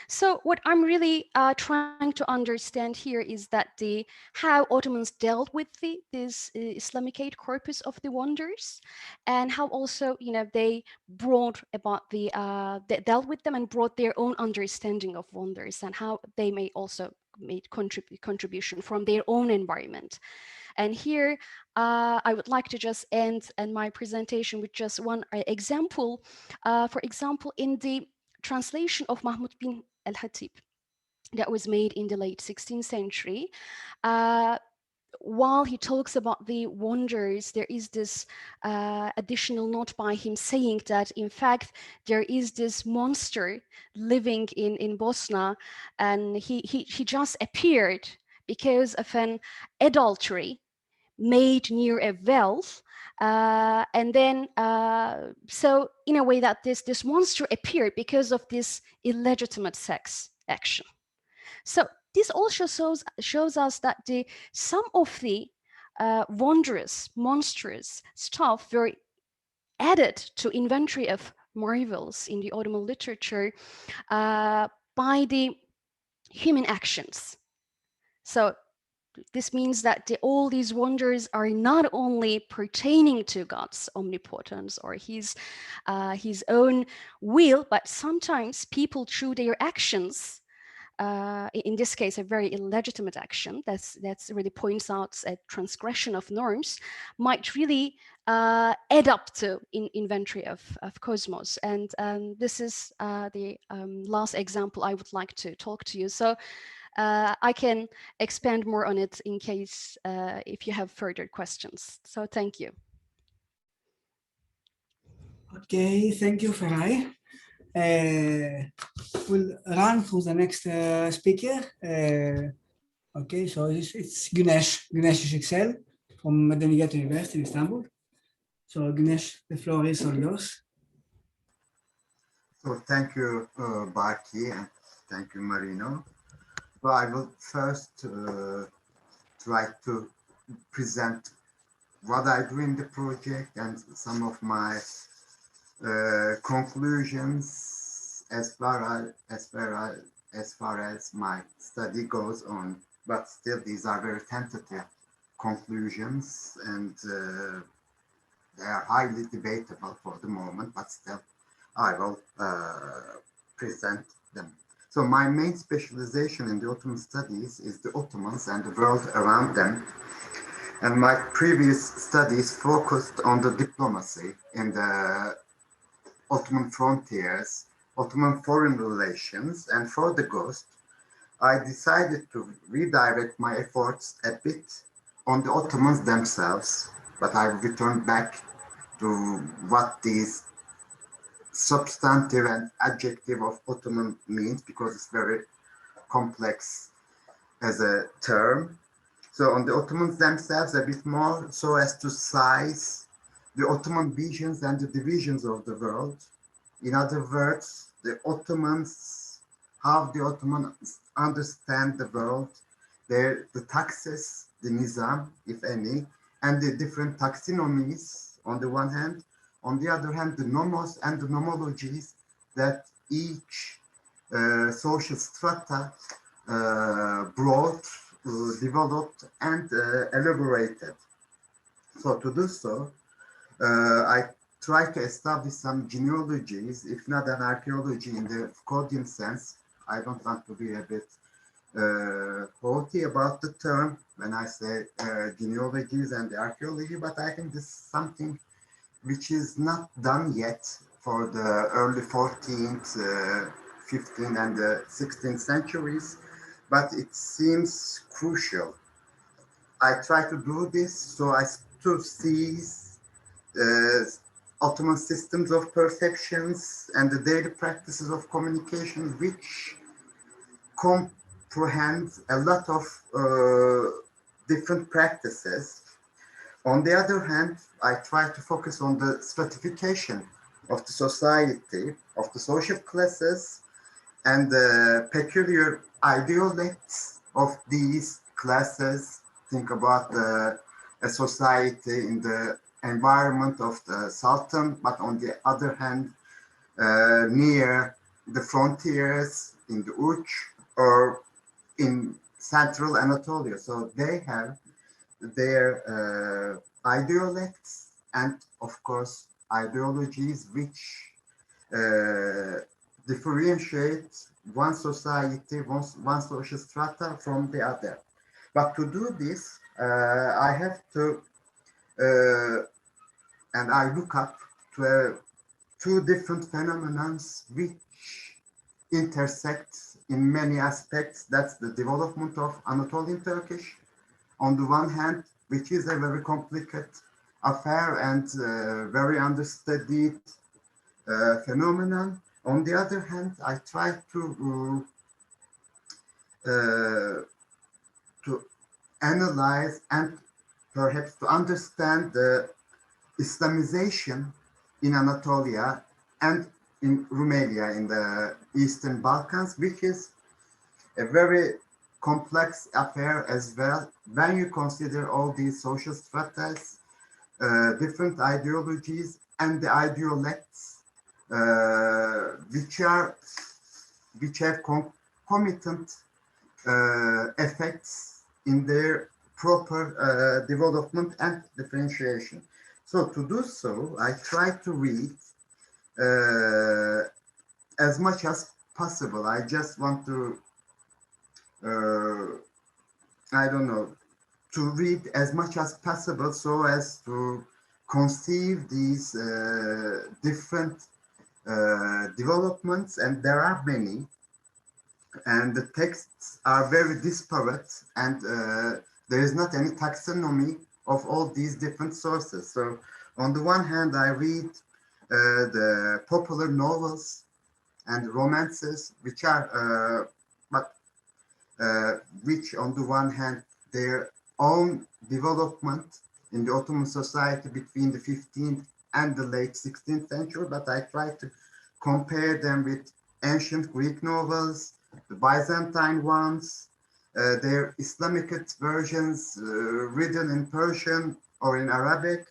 So what I'm really trying to understand here is that how Ottomans dealt with this Islamicate corpus of the wonders, and how also they brought about they dealt with them and brought their own understanding of wonders, and how they may also made contribution from their own environment. And here I would like to just end my presentation with just one example. For example, in the translation of Mahmud bin al-Hatib that was made in the late 16th century, while he talks about the wonders, there is this additional note by him saying that, in fact, there is this monster living in Bosna, and he just appeared because of an adultery made near a well. And then, so in a way that this monster appeared because of this illegitimate sex action. So this also shows us that some of the wondrous, monstrous stuff were added to inventory of marvels in the Ottoman literature by the human actions. So this means that all these wonders are not only pertaining to God's omnipotence or his own will, but sometimes people, through their actions, in this case, a very illegitimate action that's really points out a transgression of norms, might really add up to inventory of cosmos. And this is the last example I would like to talk to you. So I can expand more on it in case if you have further questions. So thank you. Okay, thank you, Feray. We'll run through the next speaker. Okay, so it's Güneş Işıksel from Medeniyet Üniversity in Istanbul. So Güneş, the floor is all yours. So thank you, Baki, and thank you, Marino. So I will first try to present what I do in the project and some of my conclusions as far as my study goes on. But still, these are very tentative conclusions, and they are highly debatable for the moment, but still I will present them. So my main specialization in the Ottoman studies is the Ottomans and the world around them. And my previous studies focused on the diplomacy in the Ottoman frontiers, Ottoman foreign relations, and for the Ghost, I decided to redirect my efforts a bit on the Ottomans themselves, but I returned back to what these substantive and adjective of Ottoman means, because it's very complex as a term. So on the Ottomans themselves a bit more, so as to size the Ottoman visions and the divisions of the world. In other words, the Ottomans, how the Ottomans understand the world, the taxes, the nizam, if any, and the different taxonomies on the one hand. On the other hand, the nomos and the nomologies that each social strata brought, developed, and elaborated. So to do so, I try to establish some genealogies, if not an archaeology in the Foucauldian sense. I don't want to be a bit haughty about the term when I say genealogies and the archaeology, but I think this is something which is not done yet for the early 14th, 15th, and 16th centuries, but it seems crucial. I try to do this so as to seize Ottoman systems of perceptions and the daily practices of communication, which comprehend a lot of different practices. On the other hand, I try to focus on the stratification of the society, of the social classes, and the peculiar ideolects of these classes. Think about a society in the environment of the Sultan, but on the other hand, near the frontiers in the Uç or in central Anatolia. So they have their ideolects and, of course, ideologies which differentiate one society, one social strata from the other. But to do this, I have to, and I look up to two different phenomena which intersect in many aspects. That's the development of Anatolian Turkish, on the one hand, which is a very complicated affair and very understudied phenomenon. On the other hand, I try to analyze and perhaps to understand the Islamization in Anatolia and in Romania, in the Eastern Balkans, which is a very complex affair as well when you consider all these social stratas, different ideologies, and the ideolects, which have concomitant effects in their proper development and differentiation. So to do so, I try to read as much as possible. I just want to, I don't know, to read as much as possible so as to conceive these different developments, and there are many, and the texts are very disparate, and there is not any taxonomy of all these different sources. So on the one hand, I read the popular novels and romances, which are, which on the one hand, their own development in the Ottoman society between the 15th and the late 16th century, but I try to compare them with ancient Greek novels, the Byzantine ones, their Islamic versions written in Persian or in Arabic.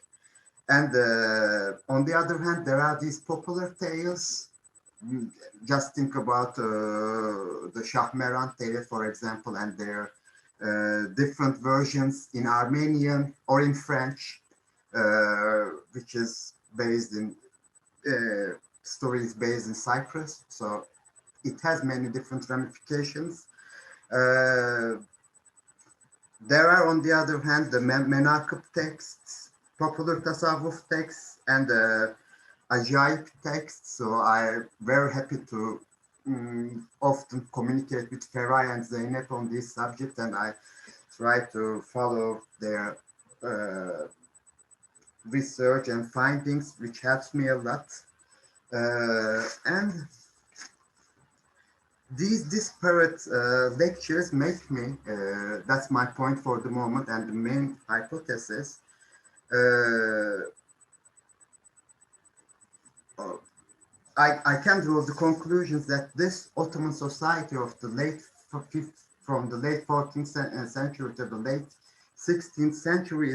And on the other hand, there are these popular tales. Just think about the Shahmeran tale, for example, and their different versions in Armenian or in French, which is based in stories based in Cyprus. So it has many different ramifications. There are, on the other hand, the Menakıb texts, popular Tasawwuf texts, and Acayip texts. So I'm very happy to often communicate with Feray and Zeynep on this subject, and I try to follow their research and findings, which helps me a lot. And these disparate lectures make me, that's my point for the moment, and the main hypothesis, I can draw the conclusions that this Ottoman society of the from the late 14th century to the late 16th century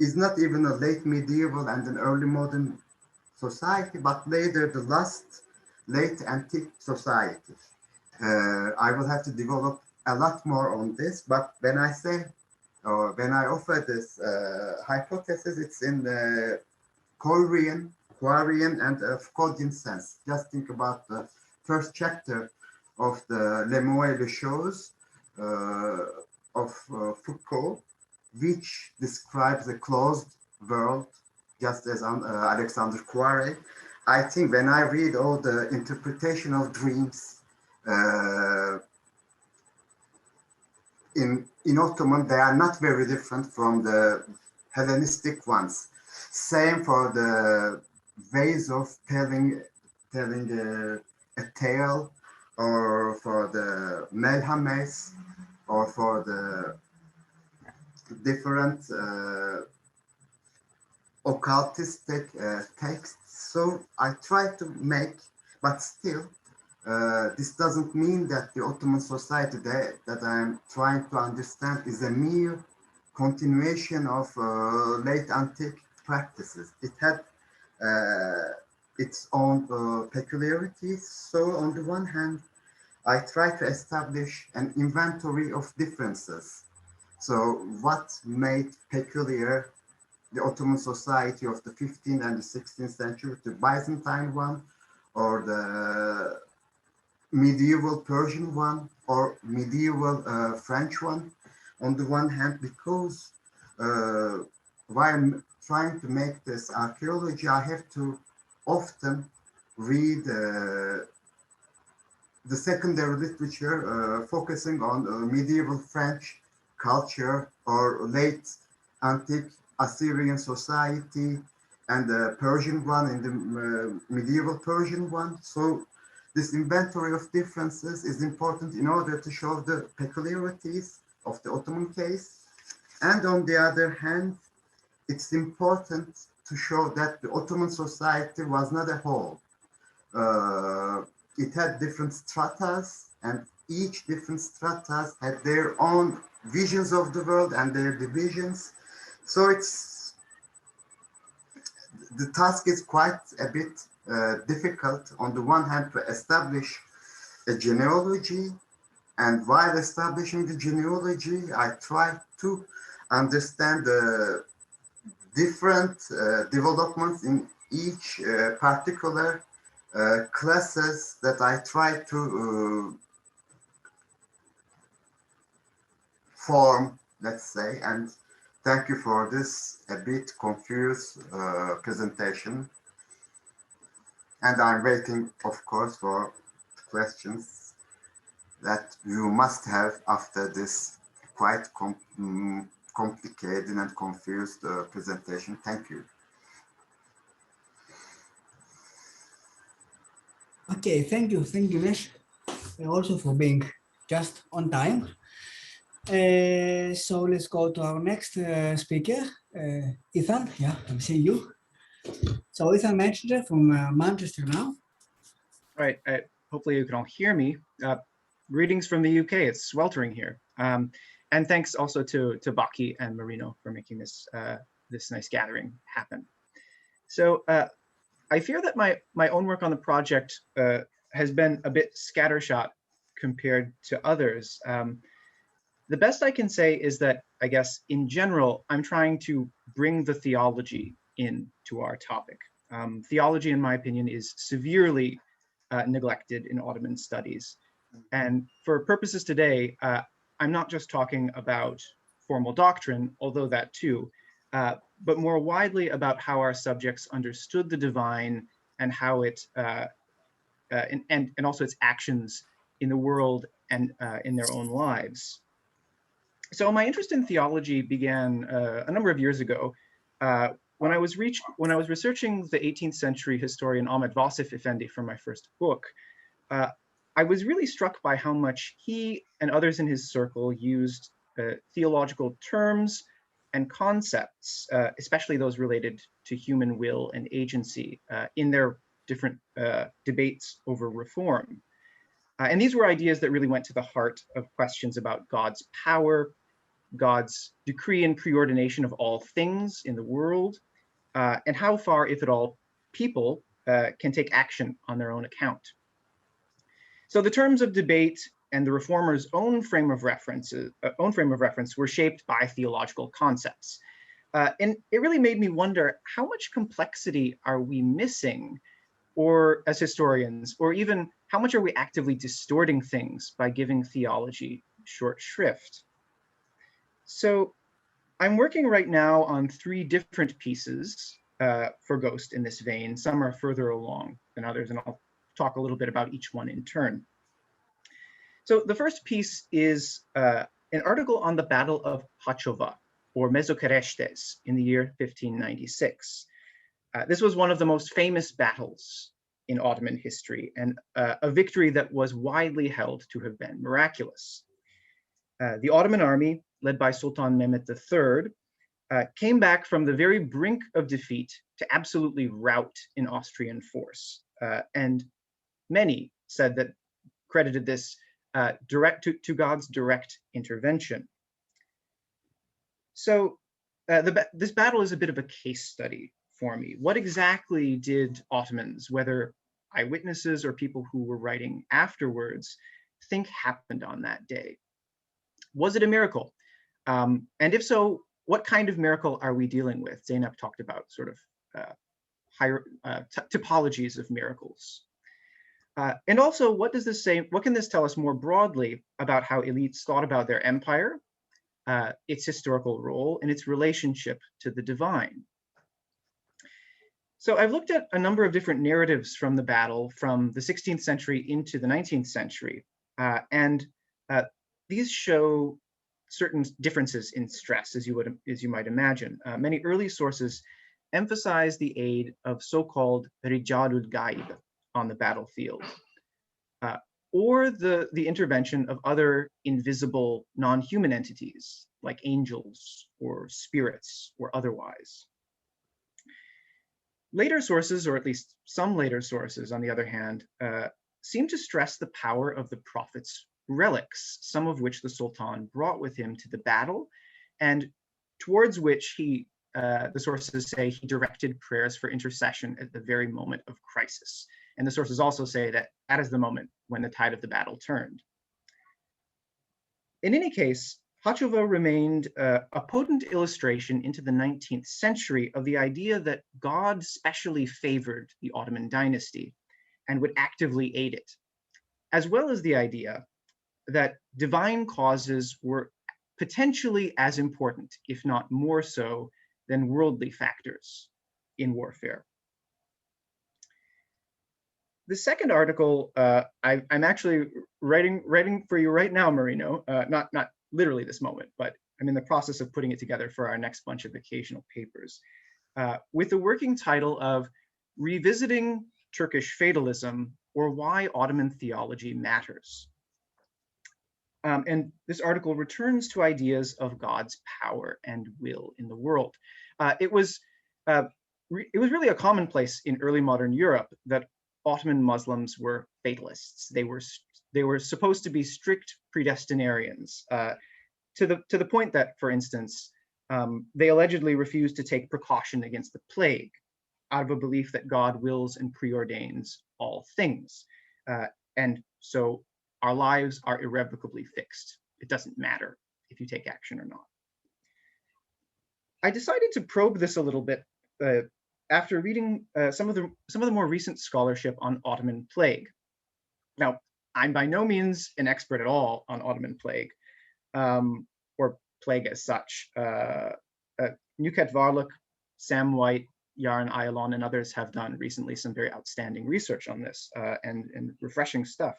is not even a late medieval and an early modern society, but later the last late antique society. I will have to develop a lot more on this, but when I say, or when I offer this hypothesis, it's in the Korean and Foucauldian sense. Just think about the first chapter of the Les Mots et les Choses of Foucault, which describes a closed world, just as Alexander Poiré. I think when I read all the interpretation of dreams in Ottoman, they are not very different from the Hellenistic ones. Same for the ways of telling a tale, or for the melhames, or for the different occultistic texts. So I try to make, but still, this doesn't mean that the Ottoman society that I'm trying to understand is a mere continuation of late antique practices. It had its own peculiarities. So on the one hand, I try to establish an inventory of differences. So what made peculiar the Ottoman society of the 15th and the 16th century to Byzantine one, or the medieval Persian one, or medieval French one, on the one hand, because while I'm trying to make this archaeology, I have to often read the secondary literature focusing on medieval French culture, or late antique Assyrian society, and the Persian one, and the medieval Persian one. So this inventory of differences is important in order to show the peculiarities of the Ottoman case. And on the other hand, it's important to show that the Ottoman society was not a whole. It had different stratas and each different stratas had their own visions of the world and their divisions. So the task is quite a bit difficult, on the one hand, to establish a genealogy, and while establishing the genealogy, I try to understand the different developments in each particular classes that I try to form, let's say. And thank you for this a bit confused presentation. And I'm waiting, of course, for questions that you must have after this quite complicated and confused presentation. Thank you. Okay, thank you, Güneş, also for being just on time. So let's go to our next speaker, Ethan. Yeah, I'm seeing you. So Ethan Menchinger from Manchester now. Right. Hopefully you can all hear me. Greetings from the UK. It's sweltering here. And thanks also to Baki and Marino for making this this nice gathering happen. So I fear that my own work on the project has been a bit scattershot compared to others. The best I can say is that, I guess, in general, I'm trying to bring the theology into our topic. Theology, in my opinion, is severely neglected in Ottoman studies. And for purposes today, I'm not just talking about formal doctrine, although that too, but more widely about how our subjects understood the divine and how it, and also its actions in the world and in their own lives. So my interest in theology began a number of years ago when I was researching the 18th century historian Ahmet Vasif Efendi for my first book. I was really struck by how much he and others in his circle used theological terms and concepts, especially those related to human will and agency, in their different debates over reform. And these were ideas that really went to the heart of questions about God's power, God's decree and preordination of all things in the world, and how far, if at all, people can take action on their own account. So the terms of debate and the reformers' own frame of reference were shaped by theological concepts. And it really made me wonder, how much complexity are we missing, or as historians, or even how much are we actively distorting things by giving theology short shrift? So I'm working right now on 3 different pieces for Ghost in this vein. Some are further along than others, and I'll talk a little bit about each one in turn. So the first piece is an article on the Battle of Pachova, or Mezokerestes, in the year 1596. This was one of the most famous battles in Ottoman history, and a victory that was widely held to have been miraculous. The Ottoman army, led by Sultan Mehmet III, came back from the very brink of defeat to absolutely rout an Austrian force. And many said that credited this to God's direct intervention. So this battle is a bit of a case study for me. What exactly did Ottomans, whether eyewitnesses or people who were writing afterwards, think happened on that day? Was it a miracle? And if so, what kind of miracle are we dealing with? Zeynep talked about sort of higher typologies of miracles. And also, what does this say? What can this tell us more broadly about how elites thought about their empire, its historical role, and its relationship to the divine? So I've looked at a number of different narratives from the battle from the 16th century into the 19th century, and these show certain differences in stress, as you might imagine. Many early sources emphasize the aid of so-called rijalul ghaib on the battlefield, or the intervention of other invisible non-human entities like angels or spirits or otherwise. Later sources, or at least some later sources, on the other hand, seem to stress the power of the prophet's relics, some of which the Sultan brought with him to the battle, and towards which he, the sources say, he directed prayers for intercession at the very moment of crisis. And the sources also say that that is the moment when the tide of the battle turned. In any case, Haçovo remained a potent illustration into the 19th century of the idea that God specially favored the Ottoman dynasty and would actively aid it, as well as the idea that divine causes were potentially as important, if not more so, than worldly factors in warfare. The second article I'm actually writing for you right now, Marino, not literally this moment, but I'm in the process of putting it together for our next bunch of occasional papers, with the working title of Revisiting Turkish Fatalism, or Why Ottoman Theology Matters. And this article returns to ideas of God's power and will in the world. It was really a commonplace in early modern Europe that Ottoman Muslims were fatalists. They were supposed to be strict predestinarians, to the point that, for instance, they allegedly refused to take precaution against the plague, out of a belief that God wills and preordains all things, and so our lives are irrevocably fixed. It doesn't matter if you take action or not. I decided to probe this a little bit after reading some of the more recent scholarship on Ottoman Plague. Now, I'm by no means an expert at all on Ottoman Plague, or plague as such. Nuket Varlık, Sam White, Yarın Ayalon, and others have done recently some very outstanding research on this, and refreshing stuff.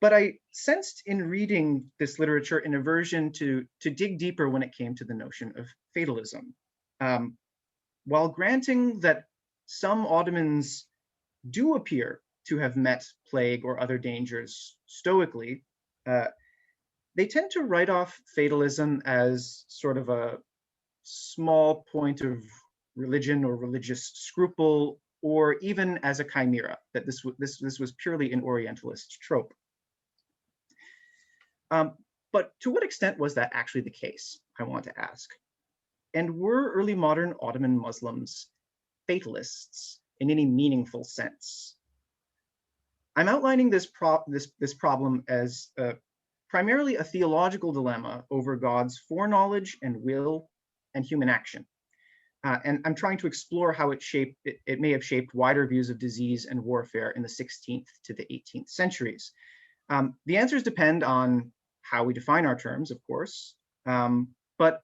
But I sensed in reading this literature an aversion to dig deeper when it came to the notion of fatalism. While granting that some Ottomans do appear to have met plague or other dangers stoically, they tend to write off fatalism as sort of a small point of religion or religious scruple, or even as a chimera, that this was purely an Orientalist trope. But to what extent was that actually the case, I want to ask? And were early modern Ottoman Muslims fatalists in any meaningful sense? I'm outlining this problem as primarily a theological dilemma over God's foreknowledge and will and human action. And I'm trying to explore how it may have shaped wider views of disease and warfare in the 16th to the 18th centuries. The answers depend on how we define our terms, of course, but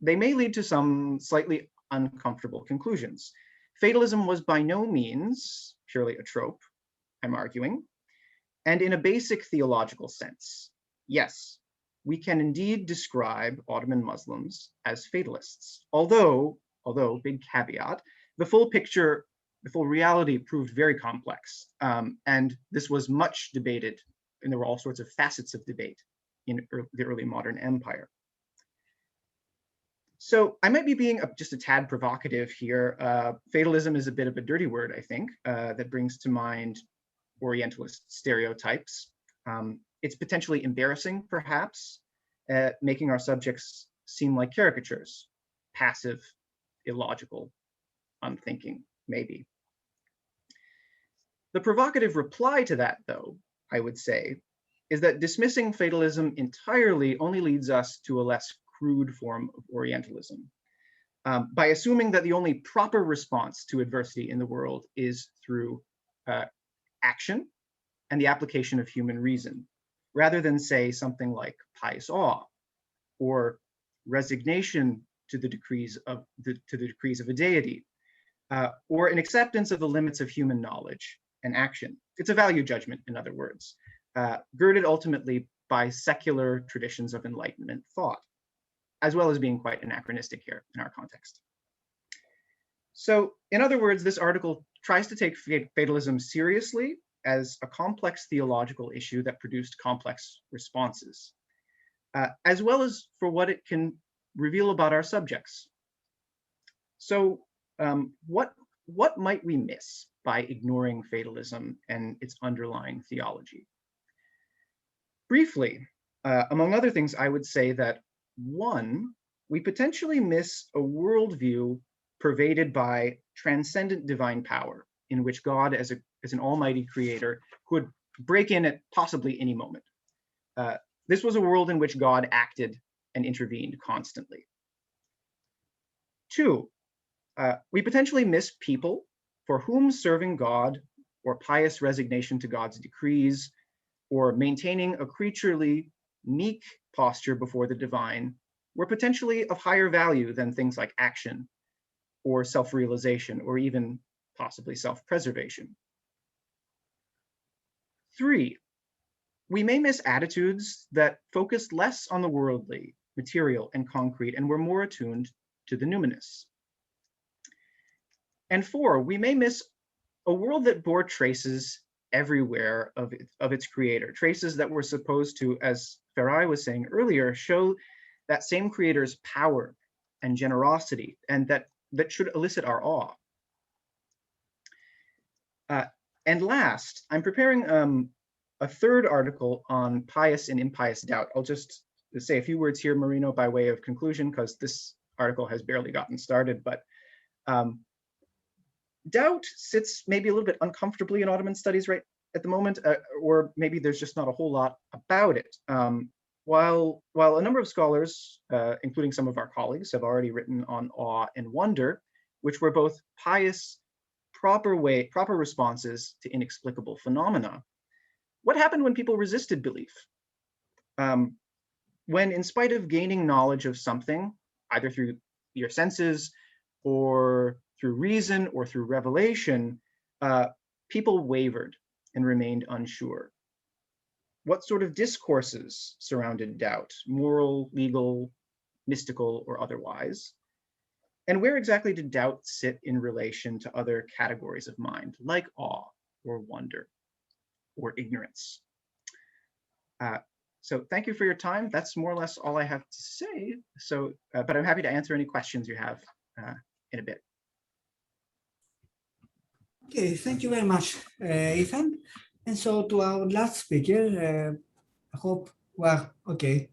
they may lead to some slightly uncomfortable conclusions. Fatalism was by no means purely a trope, I'm arguing, and in a basic theological sense, yes, we can indeed describe Ottoman Muslims as fatalists, although, big caveat, the full picture, the full reality proved very complex, and this was much debated, and there were all sorts of facets of debate in the early modern empire. So I might be being just a tad provocative here. Fatalism is a bit of a dirty word, I think, that brings to mind Orientalist stereotypes. It's potentially embarrassing, perhaps, making our subjects seem like caricatures, passive, illogical, unthinking, maybe. The provocative reply to that, though, I would say, is that dismissing fatalism entirely only leads us to a less crude form of Orientalism, by assuming that the only proper response to adversity in the world is through action and the application of human reason, rather than say something like pious awe or resignation to the decrees of a deity, or an acceptance of the limits of human knowledge and action. It's a value judgment, in other words, girded ultimately by secular traditions of Enlightenment thought, as well as being quite anachronistic here in our context. So, in other words, this article tries to take fatalism seriously as a complex theological issue that produced complex responses, as well as for what it can reveal about our subjects. So, what what might we miss by ignoring fatalism and its underlying theology? Briefly, among other things, I would say that one, we potentially miss a worldview pervaded by transcendent divine power, in which God as an almighty creator could break in at possibly any moment. This was a world in which God acted and intervened constantly. Two, we potentially miss people for whom serving God or pious resignation to God's decrees or maintaining a creaturely meek posture before the divine were potentially of higher value than things like action or self-realization or even possibly self-preservation. Three, we may miss attitudes that focused less on the worldly, material, and concrete and were more attuned to the numinous. And four, we may miss a world that bore traces everywhere of its creator, traces that were supposed to, as Feray was saying earlier, show that same creator's power and generosity, and that should elicit our awe. And last, I'm preparing a third article on pious and impious doubt. I'll just say a few words here, Marino, by way of conclusion, because this article has barely gotten started, but doubt sits maybe a little bit uncomfortably in Ottoman studies right at the moment, or maybe there's just not a whole lot about it. While a number of scholars, including some of our colleagues, have already written on awe and wonder, which were both pious, proper responses to inexplicable phenomena, what happened when people resisted belief? When, in spite of gaining knowledge of something, either through your senses or through reason or through revelation, people wavered and remained unsure. What sort of discourses surrounded doubt, moral, legal, mystical, or otherwise? And where exactly did doubt sit in relation to other categories of mind, like awe or wonder or ignorance? So thank you for your time. That's more or less all I have to say. So, but I'm happy to answer any questions you have in a bit. Okay, thank you very much, Ethan. And so to our last speaker, I hope we're okay.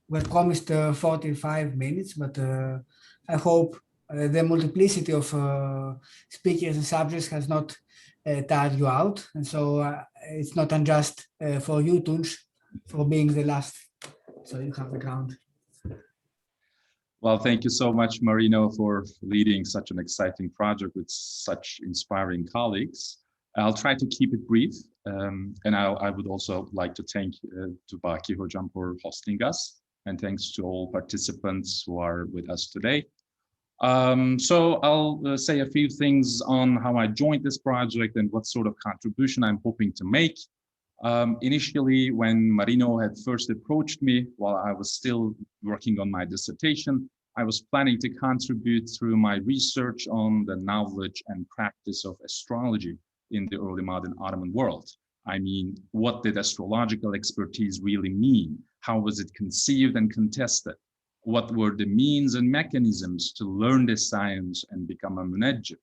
We promised 45 minutes, but I hope the multiplicity of speakers and subjects has not tired you out. And so it's not unjust for you, Tunç, for being the last. So you have the ground. Well, thank you so much, Marino, for leading such an exciting project with such inspiring colleagues. I'll try to keep it brief, and I would also like to thank Baki Hocam for hosting us, and thanks to all participants who are with us today. So I'll say a few things on how I joined this project and what sort of contribution I'm hoping to make. Initially, when Marino had first approached me while I was still working on my dissertation, I was planning to contribute through my research on the knowledge and practice of astrology in the early modern Ottoman world. I mean, what did astrological expertise really mean? How was it conceived and contested? What were the means and mechanisms to learn this science and become a munajjim?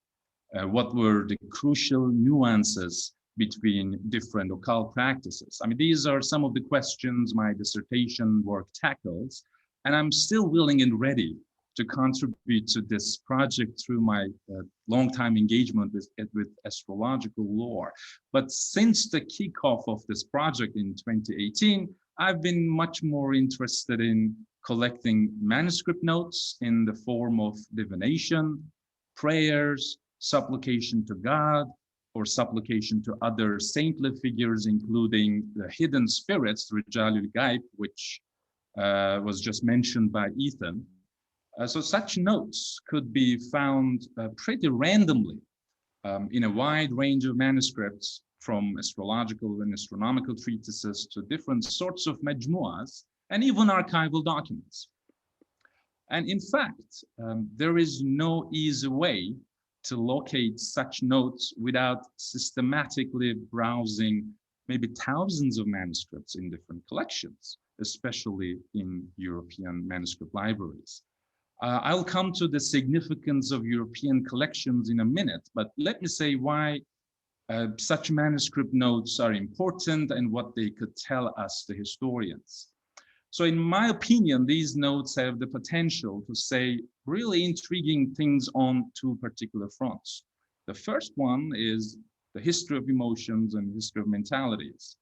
What were the crucial nuances between different occult practices? I mean, these are some of the questions my dissertation work tackles, and I'm still willing and ready to contribute to this project through my long-time engagement with astrological lore. But since the kickoff of this project in 2018, I've been much more interested in collecting manuscript notes in the form of divination, prayers, supplication to God, or supplication to other saintly figures, including the hidden spirits, Rijalul Ghaib, which was just mentioned by Ethan. So such notes could be found pretty randomly in a wide range of manuscripts, from astrological and astronomical treatises to different sorts of majmuas, and even archival documents. And in fact, there is no easy way to locate such notes without systematically browsing maybe thousands of manuscripts in different collections, especially in European manuscript libraries. I'll come to the significance of European collections in a minute, but let me say why such manuscript notes are important and what they could tell us, the historians. So in my opinion, these notes have the potential to say really intriguing things on two particular fronts. The first one is the history of emotions and history of mentalities.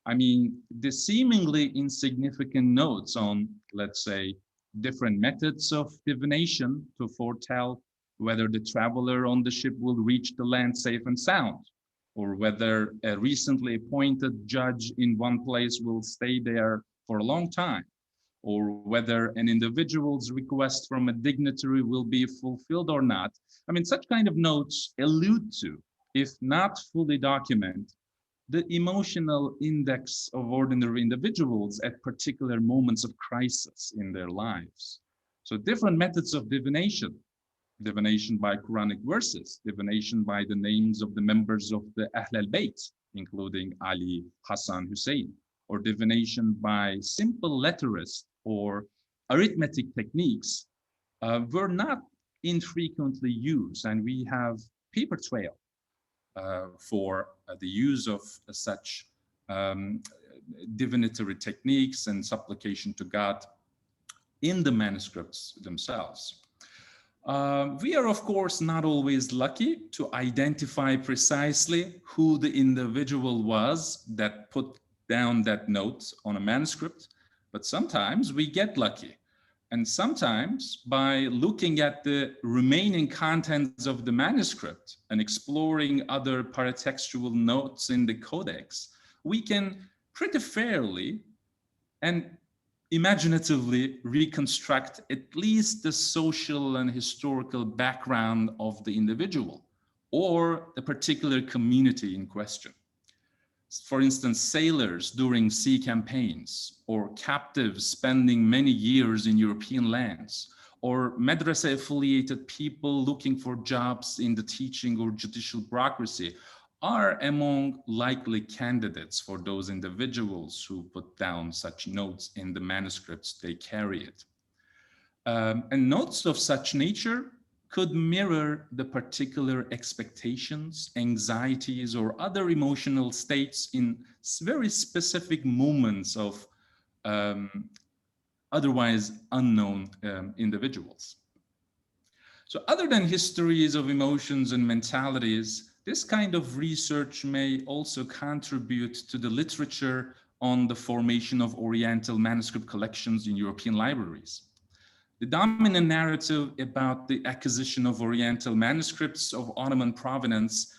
I mean, the seemingly insignificant notes on, let's say, different methods of divination to foretell whether the traveler on the ship will reach the land safe and sound, or whether a recently appointed judge in one place will stay there for a long time, or whether an individual's request from a dignitary will be fulfilled or not. I mean, such kind of notes allude to, if not fully document, the emotional index of ordinary individuals at particular moments of crisis in their lives. So different methods of divination by Quranic verses, divination by the names of the members of the Ahl al-Bayt, including Ali, Hassan, Hussein, or divination by simple letterist or arithmetic techniques were not infrequently used, and we have paper trail for the use of such divinatory techniques and supplication to God in the manuscripts themselves. We are, of course, not always lucky to identify precisely who the individual was that put down that note on a manuscript, but sometimes we get lucky. And sometimes by looking at the remaining contents of the manuscript and exploring other paratextual notes in the codex, we can pretty fairly and imaginatively reconstruct at least the social and historical background of the individual or the particular community in question. For instance, sailors during sea campaigns, or captives spending many years in European lands, or madrasa-affiliated people looking for jobs in the teaching or judicial bureaucracy are among likely candidates for those individuals who put down such notes in the manuscripts they carried. And notes of such nature could mirror the particular expectations, anxieties, or other emotional states in very specific moments of otherwise unknown individuals. So other than histories of emotions and mentalities, this kind of research may also contribute to the literature on the formation of Oriental manuscript collections in European libraries. The dominant narrative about the acquisition of Oriental manuscripts of Ottoman provenance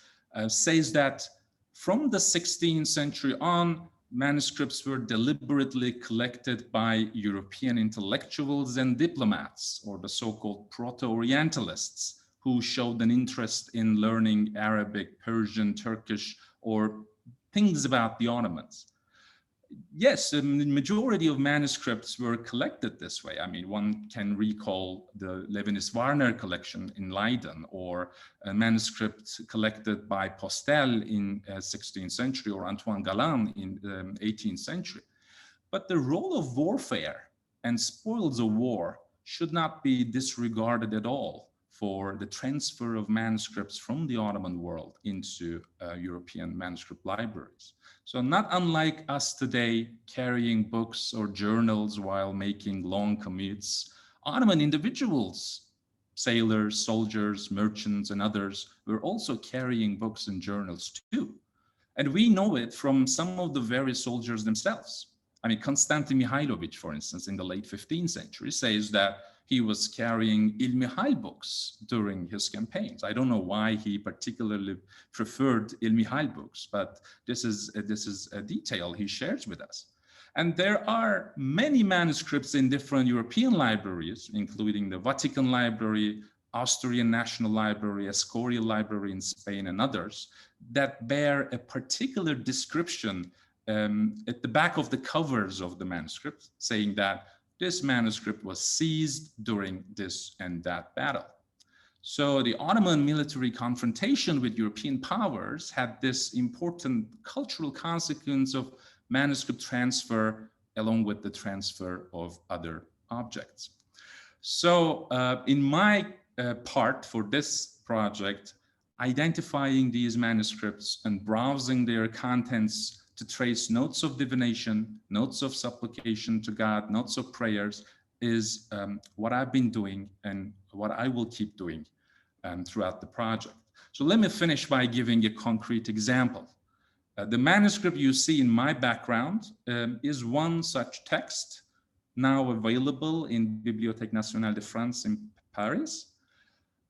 says that from the 16th century on, manuscripts were deliberately collected by European intellectuals and diplomats, or the so-called proto-Orientalists, who showed an interest in learning Arabic, Persian, Turkish, or things about the Ottomans. Yes, the majority of manuscripts were collected this way. I mean, one can recall the Leibniz-Warner collection in Leiden, or a manuscript collected by Postel in 16th century, or Antoine Galland in 18th century. But the role of warfare and spoils of war should not be disregarded at all for the transfer of manuscripts from the Ottoman world into European manuscript libraries. So not unlike us today carrying books or journals while making long commutes, Ottoman individuals, sailors, soldiers, merchants, and others were also carrying books and journals too. And we know it from some of the very soldiers themselves. I mean, Konstantin Mihailovich, for instance, in the late 15th century says that he was carrying Il-Mihail books during his campaigns. I don't know why he particularly preferred Il-Mihail books, but this is a detail he shares with us. And there are many manuscripts in different European libraries, including the Vatican Library, Austrian National Library, Escorial Library in Spain, and others, that bear a particular description at the back of the covers of the manuscript, saying that this manuscript was seized during this and that battle. So the Ottoman military confrontation with European powers had this important cultural consequence of manuscript transfer along with the transfer of other objects. So in my part for this project, identifying these manuscripts and browsing their contents to trace notes of divination, notes of supplication to God, notes of prayers is what I've been doing and what I will keep doing throughout the project. So let me finish by giving a concrete example. The manuscript you see in my background is one such text now available in Bibliothèque Nationale de France in Paris.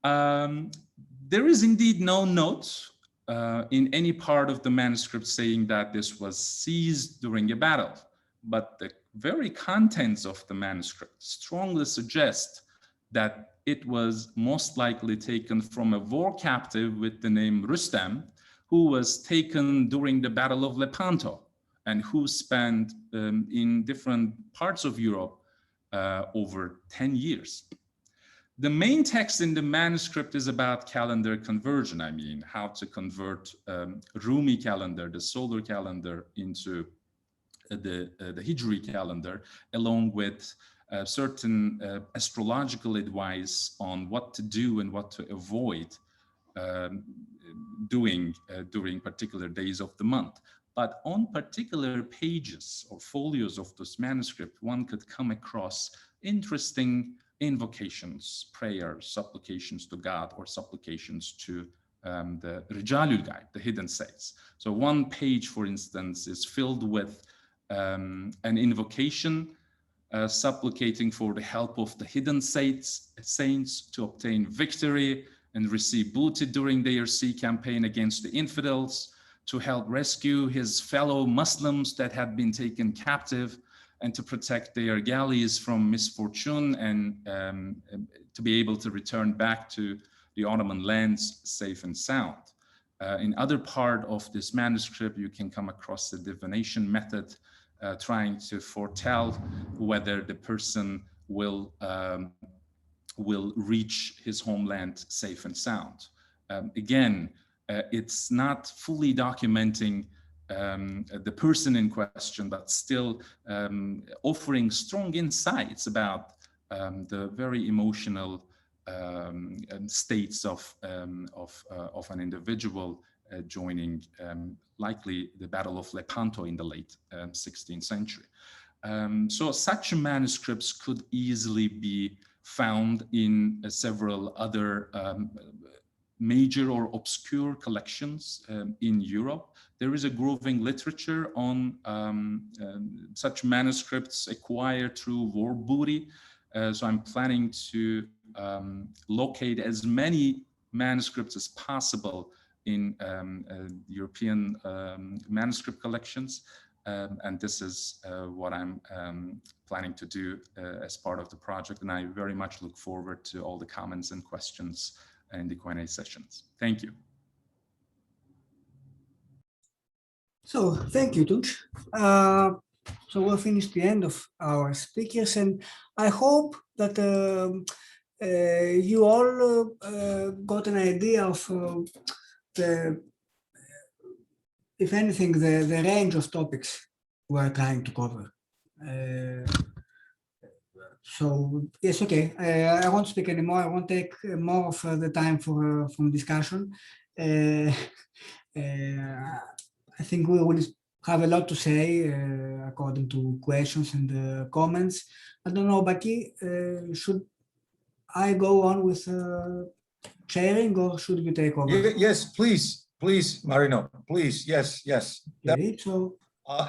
There is indeed no note in any part of the manuscript saying that this was seized during a battle, but the very contents of the manuscript strongly suggest that it was most likely taken from a war captive with the name Rustem, who was taken during the Battle of Lepanto and who spent in different parts of Europe over 10 years. The main text in the manuscript is about calendar conversion. I mean, how to convert Rumi calendar, the solar calendar, into the Hijri calendar, along with certain astrological advice on what to do and what to avoid doing during particular days of the month. But on particular pages or folios of this manuscript, one could come across interesting invocations, prayers, supplications to God, or supplications to the Rijalul Ghaib, the hidden saints. So one page, for instance, is filled with an invocation supplicating for the help of the hidden saints to obtain victory and receive booty during their sea campaign against the infidels, to help rescue his fellow Muslims that had been taken captive, and to protect their galleys from misfortune, and to be able to return back to the Ottoman lands safe and sound. In other part of this manuscript, you can come across the divination method, trying to foretell whether the person will reach his homeland safe and sound. Again, it's not fully documenting the person in question, but still offering strong insights about the very emotional states of an individual joining likely the Battle of Lepanto in the late 16th century. So such manuscripts could easily be found in several other major or obscure collections in Europe. There is a growing literature on such manuscripts acquired through war booty. So I'm planning to locate as many manuscripts as possible in European manuscript collections. And this is what I'm planning to do as part of the project. And I very much look forward to all the comments and questions in the Q&A sessions. Thank you. So thank you, Tunç. So we'll finish the end of our speakers, and I hope that you all got an idea of if anything, the range of topics we are trying to cover. So yes, okay. I won't speak anymore. I won't take more of the time from discussion. I think we will have a lot to say according to questions and comments. I don't know, Baki, should I go on with chairing, or should you take over? Yes, please, Marino, please, yes. Okay, so.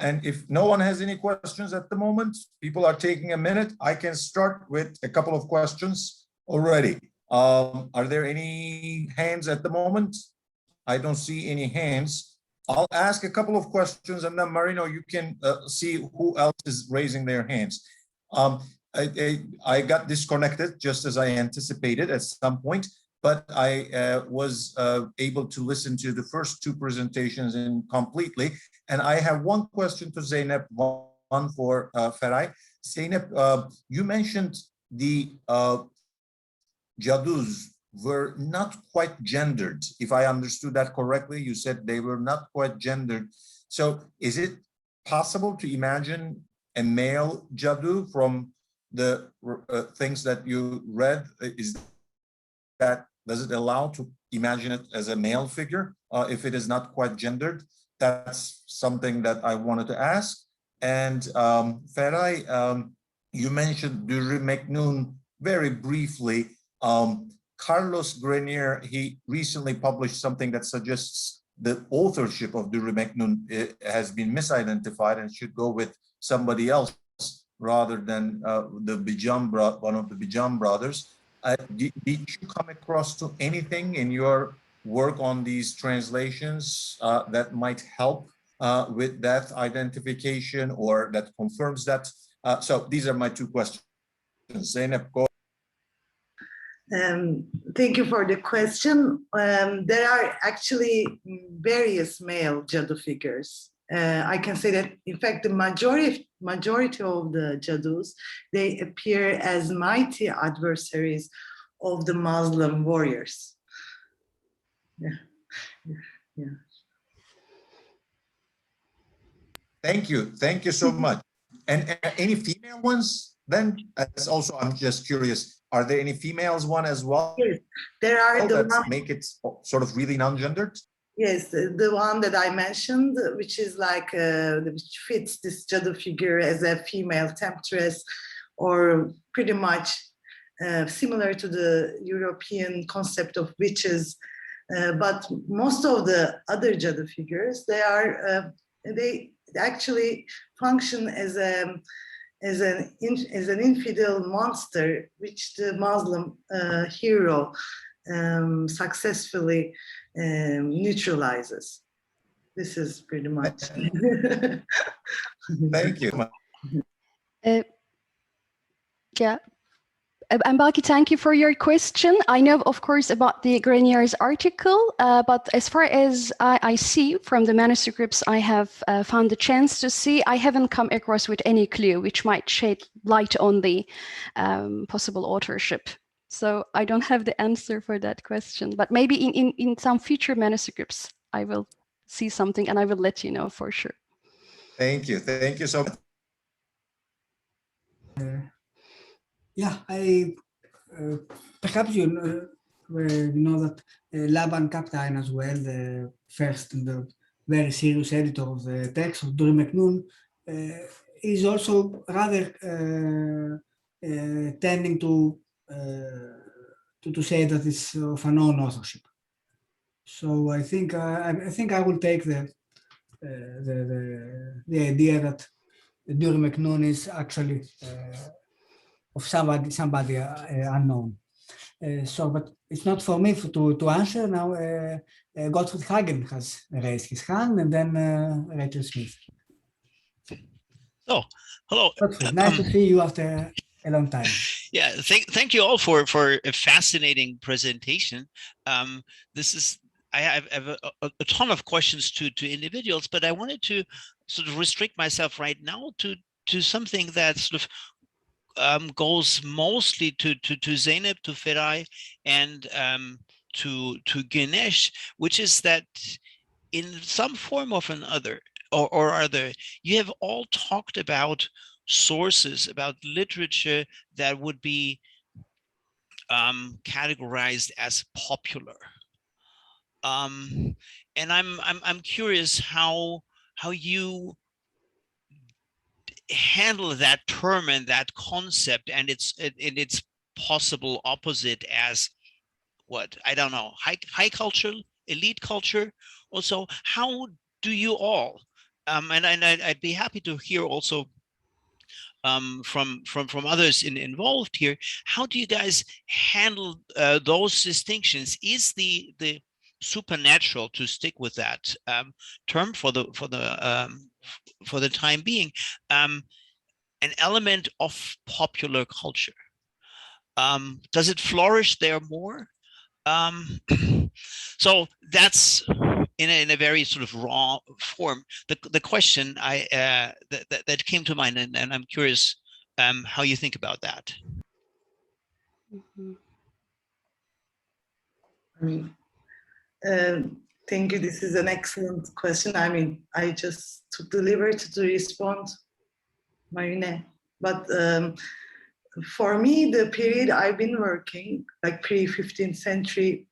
And if no one has any questions at the moment, people are taking a minute. I can start with a couple of questions already. Are there any hands at the moment? I don't see any hands. I'll ask a couple of questions, and then Marino, you can see who else is raising their hands. I got disconnected just as I anticipated at some point, but I was able to listen to the first two presentations completely. And I have one question to Zeynep, one for Feray. Zeynep, you mentioned the Jadus were not quite gendered. If I understood that correctly, you said they were not quite gendered. So is it possible to imagine a male Jadu from the things that you read, does it allow to imagine it as a male figure if it is not quite gendered? That's something that I wanted to ask. And Feray, you mentioned Dürrü very briefly. Carlos Grenier, he recently published something that suggests the authorship of Dürrü has been misidentified and should go with somebody else rather than one of the Bijan brothers. Did you come across to anything in your work on these translations that might help with that identification or that confirms that? So these are my two questions. Zeynep, go. Thank you for the question. There are actually various male Jadu figures. I can say that, in fact, the majority of the Jadus, they appear as mighty adversaries of the Muslim warriors. Yeah. Thank you so much. And any female ones then? As also, I'm just curious, are there any females one as well? Yes, there are that make it sort of really non-gendered? Yes, the one that I mentioned, which is like, which fits this Jadu figure as a female temptress, or pretty much similar to the European concept of witches. But most of the other Jadu figures, they actually function as an infidel monster, which the Muslim hero successfully neutralizes. This is pretty much. Thank you. Yeah. And Baki, thank you for your question. I know, of course, about the Grenier's article, but as far as I see from the manuscripts I have found the chance to see, I haven't come across with any clue which might shed light on the possible authorship. So I don't have the answer for that question, but maybe in some future manuscripts, I will see something and I will let you know for sure. Thank you so much. Yeah, perhaps you know that Laban Kaptein as well, the first and the very serious editor of the text of Dürrü is also rather tending to say that it's of a known authorship. So I think I will take the idea that Dürrü is actually of somebody unknown. But it's not for me to answer now. Gottfried Hagen has raised his hand, and then Rachel Smith. Oh, hello. Gottfried, nice to see you after a long time. Yeah, thank you all for a fascinating presentation. I have a ton of questions to individuals, but I wanted to sort of restrict myself right now to something that sort of goes mostly to Zeynep, to Feray, and to Güneş, which is that in some form of another or other, you have all talked about sources, about literature that would be categorized as popular. And I'm curious how you handle that term and that concept and its possible opposite as what, I don't know, high culture, elite culture. Also, how do you all and I'd be happy to hear also from others involved here, how do you guys handle those distinctions? Is the supernatural, to stick with that term for the time being, an element of popular culture? Does it flourish there more? So that's in a very sort of raw form the question that came to mind, and I'm curious how you think about that. Thank you. This is an excellent question. I mean, I just took the liberty to respond, Marine. But for me, the period I've been working, like pre-15th century,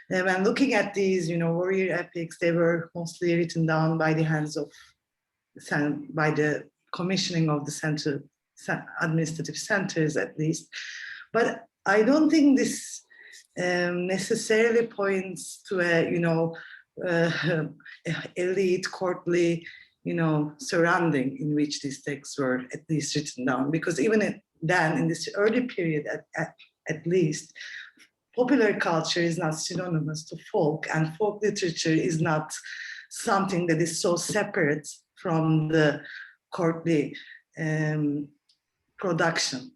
when looking at these, warrior epics, they were mostly written down by the hands of, by the commissioning of the central administrative centers, at least. But I don't think this necessarily points to a, elite courtly, surrounding in which these texts were at least written down, because even then, in this early period, at least, popular culture is not synonymous to folk, and folk literature is not something that is so separate from the courtly production.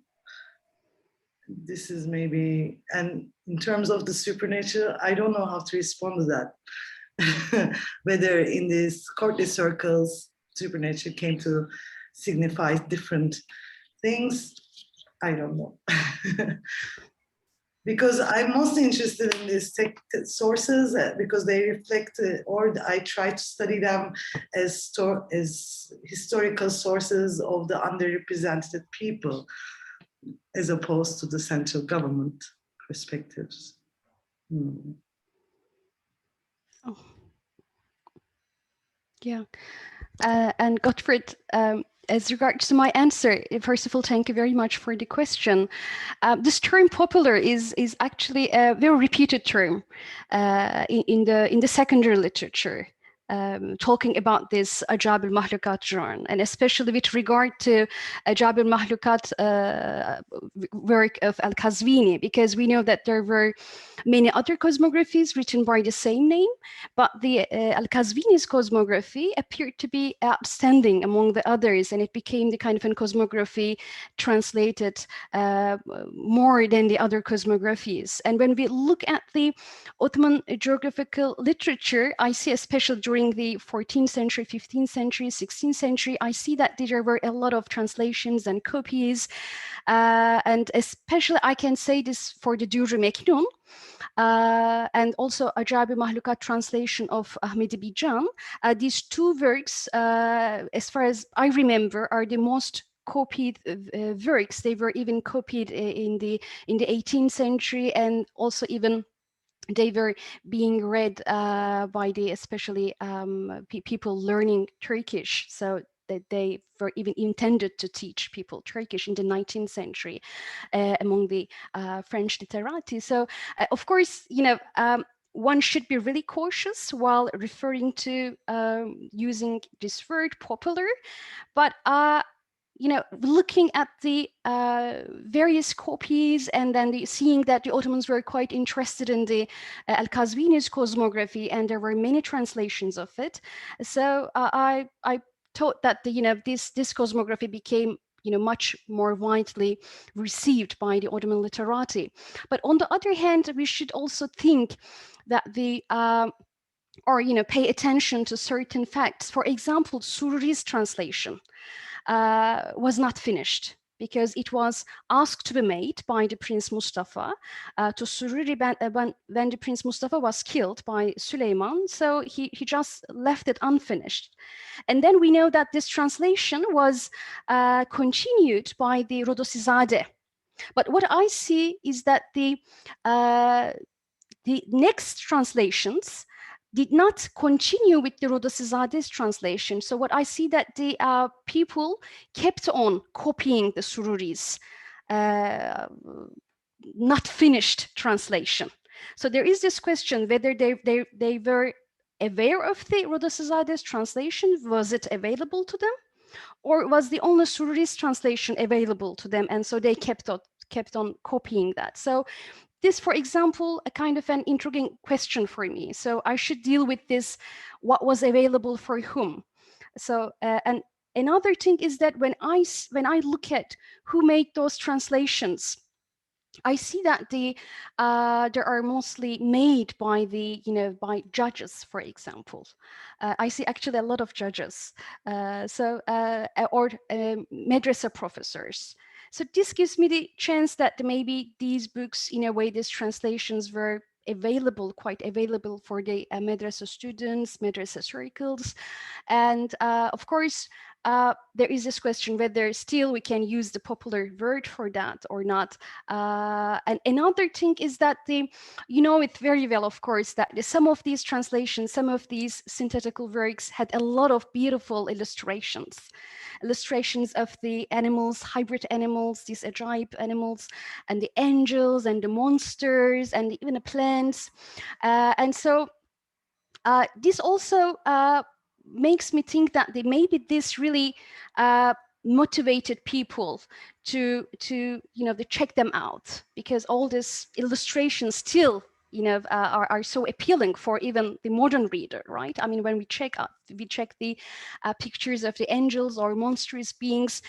This is maybe, and in terms of the supernatural, I don't know how to respond to that. Whether in these courtly circles, supernatural came to signify different things, I don't know. Because I'm mostly interested in these sources because they reflect, or I try to study them as historical sources of the underrepresented people, as opposed to the central government perspectives. Oh. Yeah, and Gottfried, as regards to my answer, first of all, thank you very much for the question. This term "popular" is actually a very repeated term in the secondary literature, talking about this Ajab al-Mahlukat genre, and especially with regard to Ajab al-Mahlukat work of Al-Qazvini, because we know that there were many other cosmographies written by the same name, but the Al-Qazvini's cosmography appeared to be outstanding among the others, and it became the kind of a cosmography translated more than the other cosmographies. And when we look at the Ottoman geographical literature, I see, especially during the 14th century, 15th century, 16th century, I see that there were a lot of translations and copies, and especially I can say this for the Dürr Meknun, and also Ajab Mahlukat translation of Ahmedi Bijan. These two works, as far as I remember, are the most copied works. They were even copied in the 18th century, and also even they were being read by the especially people learning Turkish. So that they were even intended to teach people Turkish in the 19th century among the French literati. So of course, one should be really cautious while referring to using this word "popular," but looking at the various copies and then seeing that the Ottomans were quite interested in the Al-Qazvini's cosmography, and there were many translations of it. So I thought that this cosmography became much more widely received by the Ottoman literati. But on the other hand, we should also think that pay attention to certain facts. For example, Sururi's translation was not finished because it was asked to be made by the Prince Mustafa to Sururi when the Prince Mustafa was killed by Süleyman. So he just left it unfinished. And then we know that this translation was continued by the Rodosizade. But what I see is that the next translations did not continue with the Rodosizade's translation. So what I see that the people kept on copying the Sururi's not finished translation. So there is this question whether they were aware of the Rodosizade's translation. Was it available to them? Or was the only Sururi's translation available to them? And so they kept on copying that. So this, for example, a kind of an intriguing question for me. So I should deal with this, what was available for whom. So, and another thing is that when I look at who made those translations, I see that they are mostly made by by judges, for example. I see actually a lot of judges, or madrasa professors. So this gives me the chance that maybe these books, in a way, these translations were quite available for the madrasa students, madrasa circles. And of course, there is this question whether still we can use the popular word for that or not. And another thing is that you know it very well, of course, that some of these translations, some of these synthetical works had a lot of beautiful illustrations of the animals, hybrid animals, these ajaib animals, and the angels and the monsters and even the plants. And so this also makes me think that maybe this really motivated people to check them out, because all these illustrations still are so appealing for even the modern reader, right? I mean, when we check the pictures of the angels or monstrous beings,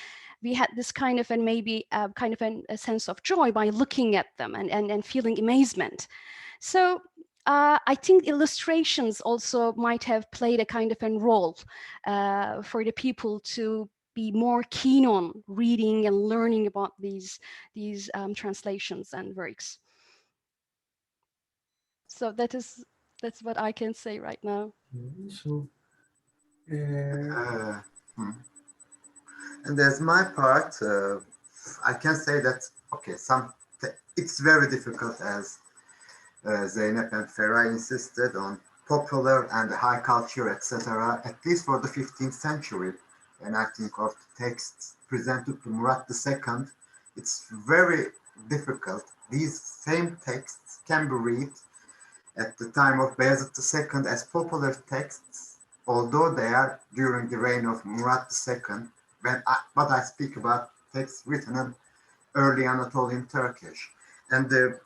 we had this kind of a sense of joy by looking at them and feeling amazement. So I think illustrations also might have played a kind of a role for the people to be more keen on reading and learning about these translations and works. So that's what I can say right now. So, and as my part, I can say that, okay, it's very difficult, as Zeynep and Feray insisted on, popular and high culture, etc., at least for the 15th century. And I think of the texts presented to Murat II, it's very difficult. These same texts can be read at the time of Bayezid II as popular texts, although they are during the reign of Murat II, but I speak about texts written in early Anatolian Turkish. And the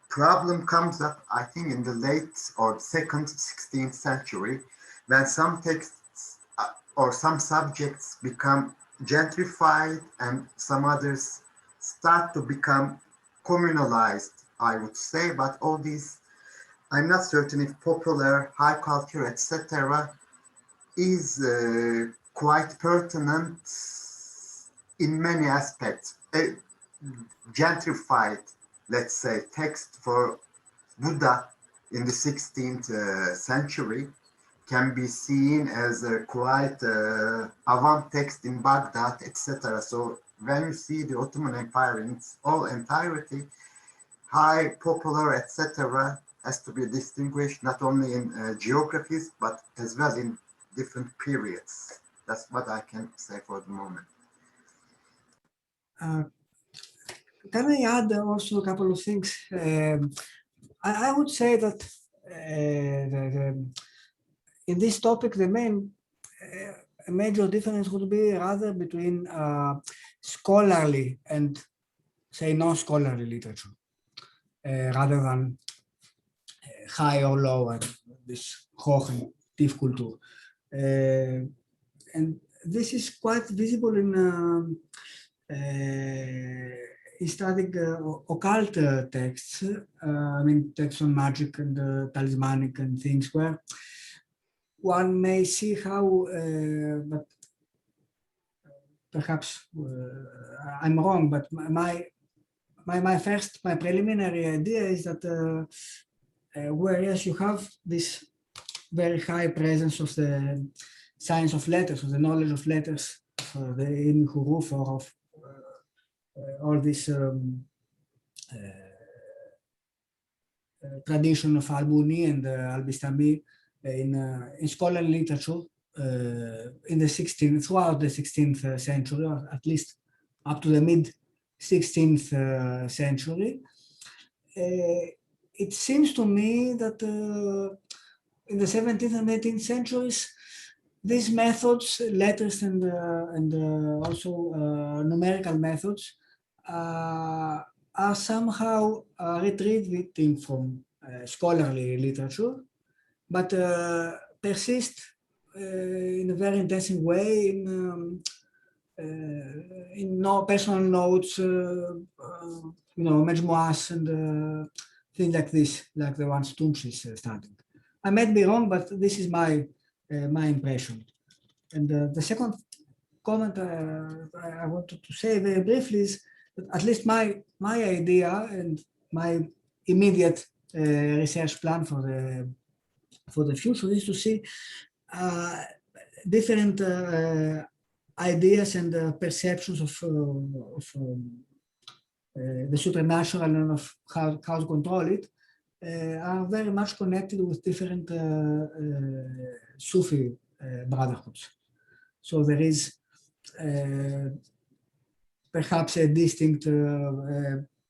problem comes up, I think, in the late or second 16th century, when some texts or some subjects become gentrified and some others start to become communalized, I would say. But all these, I'm not certain if popular, high culture, etc., is quite pertinent in many aspects. A gentrified, let's say, text for Buddha in the 16th century can be seen as a quite avant text in Baghdad, etc. So when you see the Ottoman Empire in its all entirety, high, popular, etc., has to be distinguished not only in geographies, but as well in different periods. That's what I can say for the moment. Can I add also a couple of things? I would say that in this topic, the main major difference would be rather between scholarly and, say, non-scholarly literature, rather than high or low and this hoch and tief culture. And this is quite visible in studying occult texts, I mean, texts on magic and talismanic and things, where one may see how, but perhaps I'm wrong, but my preliminary idea is that whereas you have this very high presence of the science of letters, of the knowledge of letters, in huruf, or of all this tradition of Al-Buni and Al-Bistami in scholarly literature in the 16th, throughout the 16th century, or at least up to the mid-16th century. It seems to me that in the 17th and 18th centuries, these methods, letters and also numerical methods, are somehow retrieving from scholarly literature, but persist in a very intensive way in personal notes, mejmuas and things like this, like the ones Tunç is studying. I might be wrong, but this is my impression. And the second comment I wanted to say very briefly is that at least my idea and my immediate research plan for the future is to see different ideas and perceptions of the supernatural and of how to control it are very much connected with different Sufi brotherhoods. So there is perhaps a distinct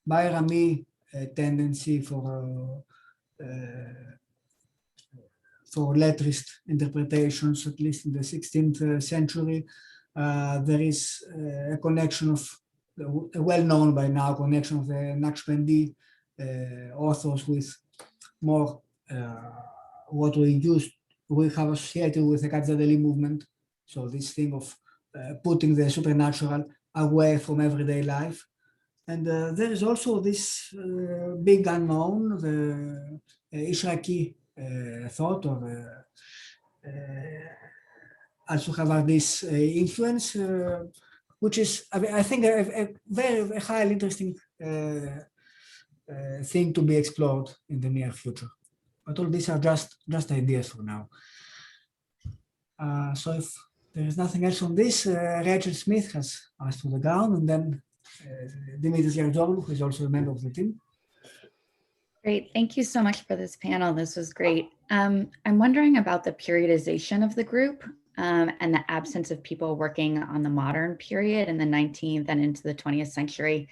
Bayrami tendency for letrist interpretations, at least in the 16th century. There is a connection of, a well-known by now connection of the Naqshbandi authors with more what we have associated with the Qazzadeli movement. So this thing of putting the supernatural away from everyday life. And there is also this big unknown, the Ishraqi thought, or also have this influence, which is, I think, a very highly interesting thing to be explored in the near future. But all these are just ideas for now. So if there is nothing else on this, Rachel Smith has asked for the ground, and then Dimitris Yarzoglou, who is also a member of the team. Great, thank you so much for this panel. This was great. I'm wondering about the periodization of the group and the absence of people working on the modern period in the 19th and into the 20th century,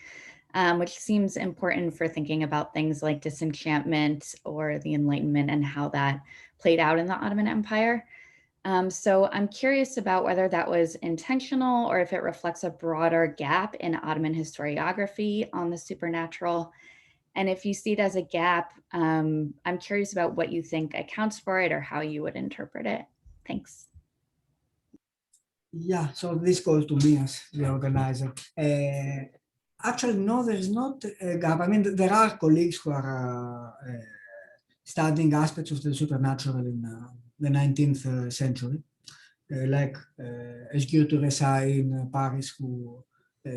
which seems important for thinking about things like disenchantment or the Enlightenment and how that played out in the Ottoman Empire. So I'm curious about whether that was intentional or if it reflects a broader gap in Ottoman historiography on the supernatural. And if you see it as a gap, I'm curious about what you think accounts for it or how you would interpret it. Thanks. Yeah, so this goes to me as the organizer. Actually, no, there is not a gap. I mean, there are colleagues who are studying aspects of the supernatural in the 19th century, like Özyeğin University in Paris, who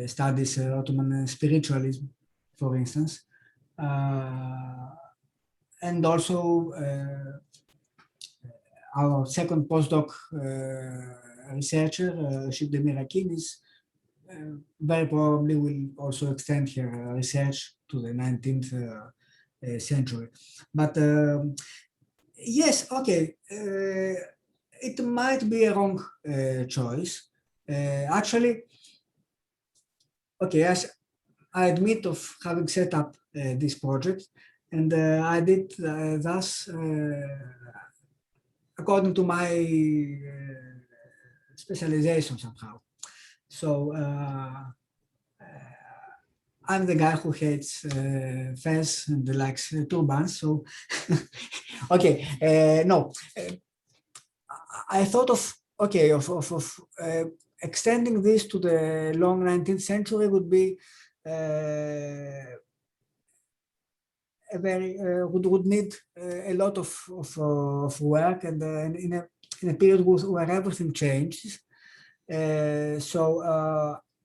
studies Ottoman spiritualism, for instance. And also our second postdoc researcher, Shibdemir Akin, is very probably will also extend her research to the 19th century. But yes, okay, it might be a wrong choice. Actually, okay, as I admit of having set up this project, and I did thus according to my specialization somehow. So I'm the guy who hates fez and likes turbans. So okay, no, I thought of extending this to the long 19th century would be would need a lot of work, and in a period where everything changes. So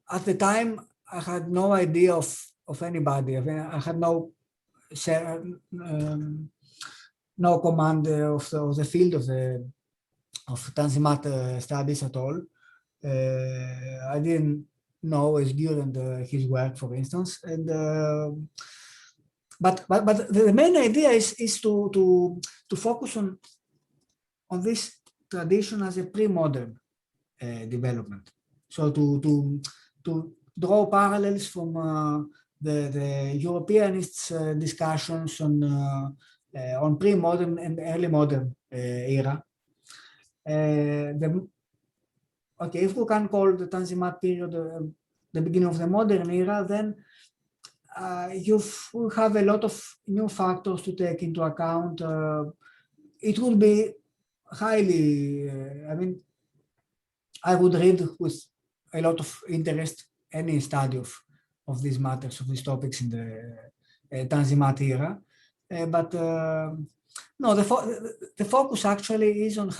at the time, I had no idea of anybody. I had no command of the field of Tanzimat studies at all. I didn't know Özyeğin and his work, for instance, and but the main idea is to focus on this tradition as a pre-modern development. So to draw parallels from the Europeanists' discussions on pre-modern and early modern era. Okay, if we can call the Tanzimat period the beginning of the modern era, then you have a lot of new factors to take into account. It would be highly, I mean, I would read with a lot of interest any study of these matters, of these topics in the Tanzimat era. But no, the focus actually is on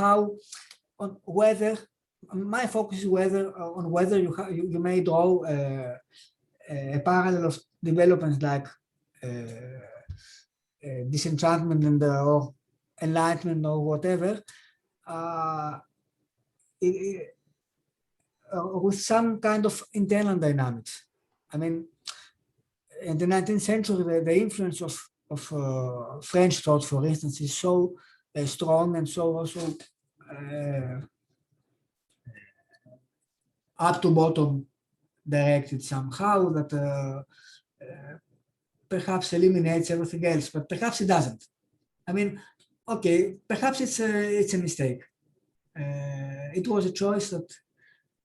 whether, my focus is on whether you may draw a parallel of developments like disenchantment and or enlightenment or whatever, with some kind of internal dynamics. I mean, in the 19th century, the influence of French thought, for instance, is so strong and so also up to bottom directed somehow that perhaps eliminates everything else, but perhaps it doesn't. I mean, okay, perhaps it's a mistake. It was a choice that,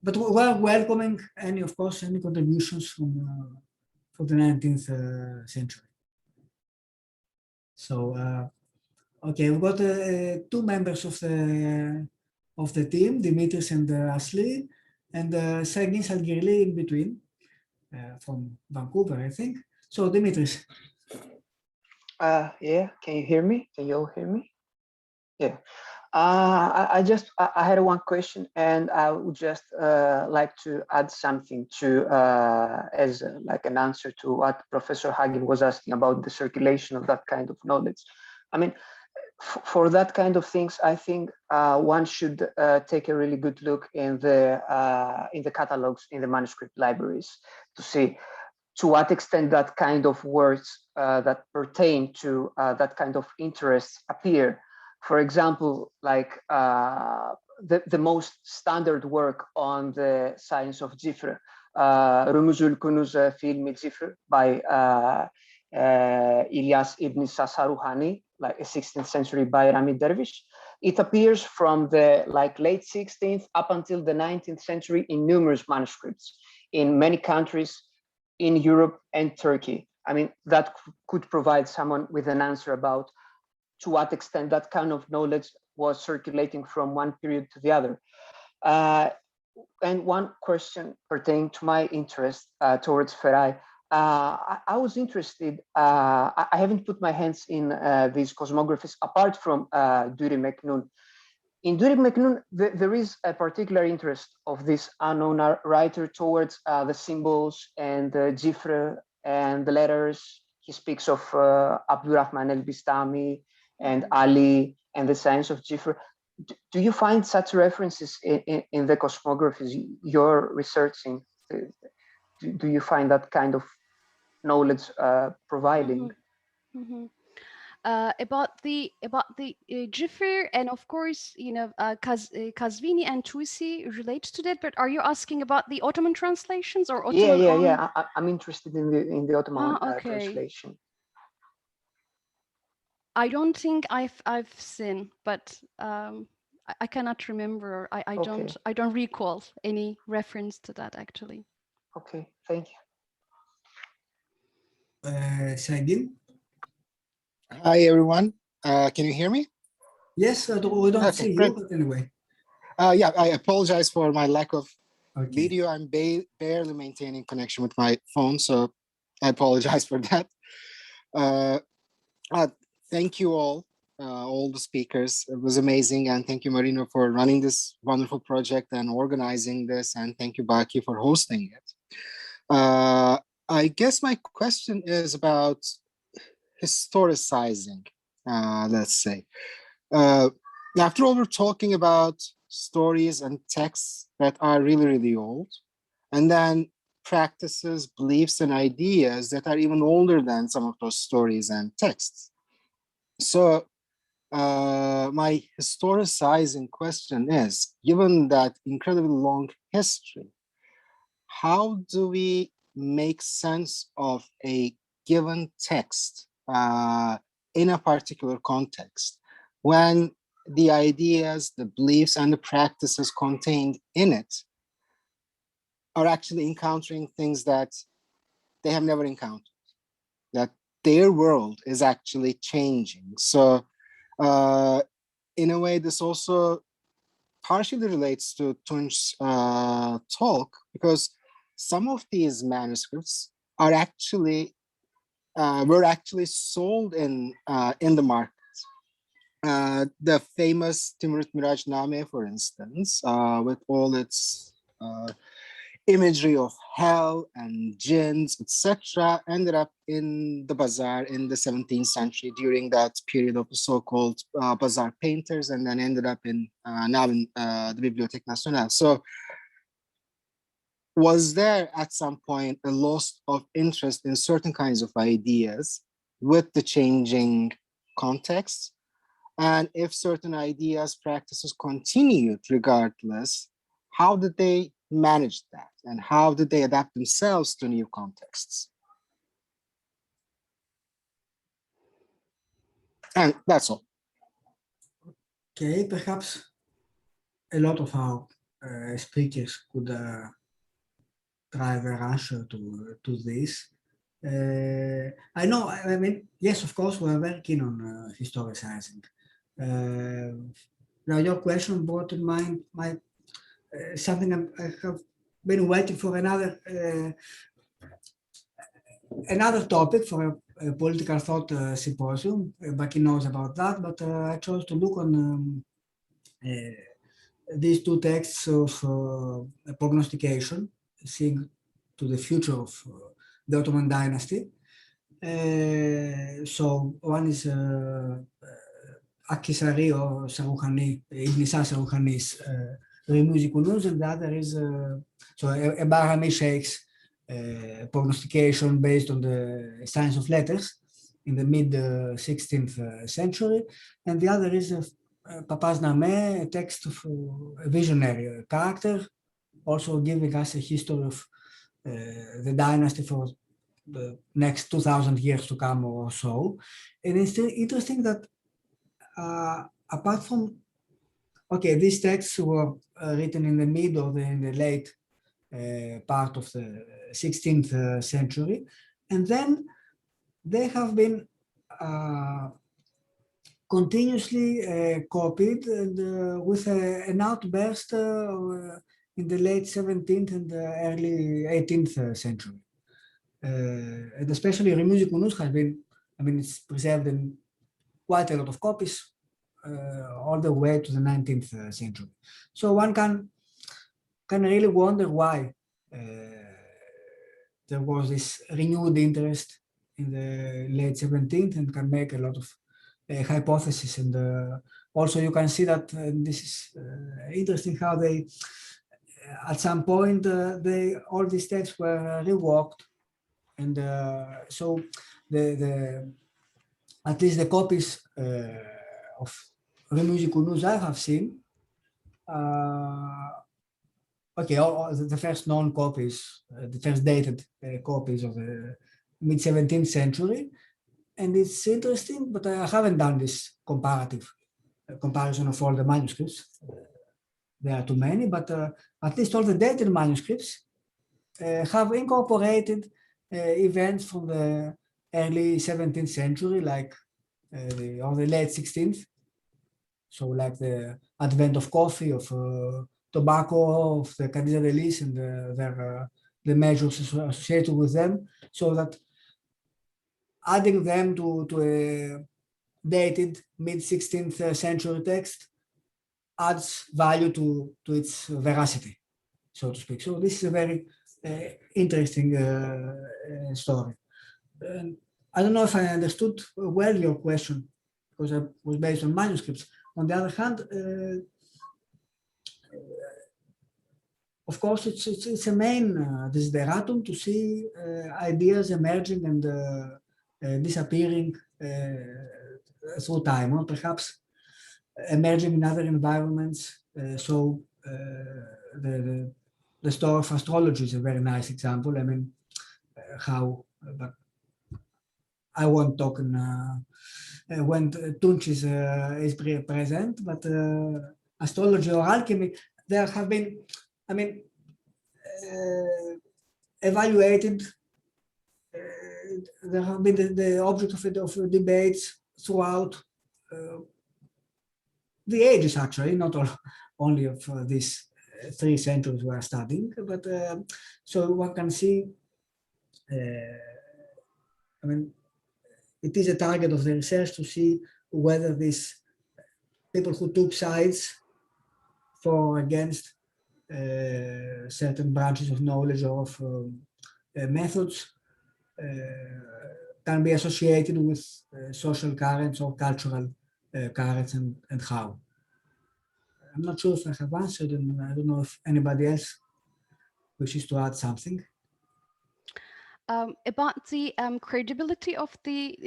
but we're welcoming any, of course, any contributions from the 19th century. So, okay, we've got two members of the team, Dimitris and Asli, and Sergin Salgirli in between, from Vancouver, I think. So, Dimitris. Yeah, can you hear me? Can you all hear me? Yeah. I had one question, and I would just like to add something to as like an answer to what Professor Hagen was asking about the circulation of that kind of knowledge. I mean, for that kind of things, I think one should take a really good look in the catalogs in the manuscript libraries to see to what extent that kind of words that pertain to that kind of interests appear. For example, like the most standard work on the science of Cifr, Rumuzul Kunuz fi ilmi Cifr by İlyas ibn Sasaruhani, like a 16th century Bayrami dervish. It appears from the late 16th up until the 19th century in numerous manuscripts in many countries in Europe and Turkey. I mean, that could provide someone with an answer about to what extent that kind of knowledge was circulating from one period to the other. And one question pertaining to my interest towards Feray. I was interested, I haven't put my hands in these cosmographies apart from Duri Meknun. In Duri Meknun, there is a particular interest of this unknown writer towards the symbols and the Cifr and the letters. He speaks of Abdurrahman el-Bistami and Ali and the science of Cifr. Do you find such references in the cosmographies you're researching? Do you find that kind of knowledge providing? Mm-hmm. About the Cifr, and of course, you know, Kazvini and Tusi relate to that. But are you asking about the Ottoman translations or Ottoman? Yeah. I'm interested in the Ottoman translation. I don't think I've seen, but I cannot remember. I don't recall any reference to that actually. Okay, thank you. Sergin? Hi, everyone. Can you hear me? Yes, we don't see you, but anyway. Yeah, I apologize for my lack of video. I'm barely maintaining connection with my phone, so I apologize for that. Thank you all the speakers. It was amazing, and thank you, Marino, for running this wonderful project and organizing this, and thank you, Baki, for hosting it. I guess my question is about historicizing, let's say. After all, we're talking about stories and texts that are really, really old, and then practices, beliefs, and ideas that are even older than some of those stories and texts. So my historicizing question is, given that incredibly long history, how do we make sense of a given text in a particular context when the ideas, the beliefs, and the practices contained in it are actually encountering things that they have never encountered, that their world is actually changing? So in a way, this also partially relates to Tunç's talk, because some of these manuscripts are actually were actually sold in the market. The famous Timurid Mirajname, for instance, with all its imagery of hell and jinns, etc., ended up in the bazaar in the 17th century during that period of the so-called bazaar painters, and then ended up in now in the Bibliothèque Nationale. So was there at some point a loss of interest in certain kinds of ideas with the changing context? And if certain ideas, practices continued regardless, how did they manage that? And how did they adapt themselves to new contexts? And that's all. Okay, perhaps a lot of our speakers could drive a answer to this. I know, I mean, yes, of course, we're very keen on historicizing. Now, your question brought in mind something I have been waiting for another topic for a political thought symposium. Baki knows about that, but I chose to look on these two texts of prognostication, seeing to the future of the Ottoman dynasty. So one is Akhisari or Sarouhani, Ibn Isa Sarouhani's Rimuzi Kunuz, and the other is so a Bahrami Sheikh's prognostication based on the science of letters in the mid 16th century, and the other is Papaz Nameh, a text of a visionary character, also giving us a history of the dynasty for the next 2,000 years to come or so. And it's interesting that apart from, okay, these texts were written in the mid or in the late part of the 16th century, and then they have been continuously copied and with an outburst in the late 17th and early 18th century. And especially Rimuzi Kunuz has been, I mean, it's preserved in quite a lot of copies all the way to the 19th century. So one can really wonder why there was this renewed interest in the late 17th, and can make a lot of hypotheses. And also you can see that this is interesting how they, at some point, all these texts were reworked. And so at least the copies of Rimuzi Kunuz I have seen, okay, all the first known copies, the first dated copies of the mid 17th century. And it's interesting, but I haven't done this comparison of all the manuscripts. There are too many, but at least all the dated manuscripts have incorporated events from the early 17th century, like or the late 16th. So like the advent of coffee, of tobacco, of the Khadija Delis and the measures associated with them, so that adding them to a dated mid-16th century text adds value to its veracity, so to speak. So this is a very interesting story. I don't know if I understood well your question, because it was based on manuscripts. On the other hand, of course, it's a main desideratum to see ideas emerging and disappearing through time, or perhaps emerging in other environments. So the story of astrology is a very nice example. I mean, but I won't talk when Tunç is present, but astrology or alchemy, there have been, I mean, evaluated, there have been the object of debates throughout the ages, actually, not only of these 3 centuries we are studying, but so one can see, I mean, it is a target of the research to see whether these people who took sides for or against certain branches of knowledge or of methods can be associated with social currents or cultural currents, and how. I'm not sure if I have answered, and I don't know if anybody else wishes to add something. About the credibility of the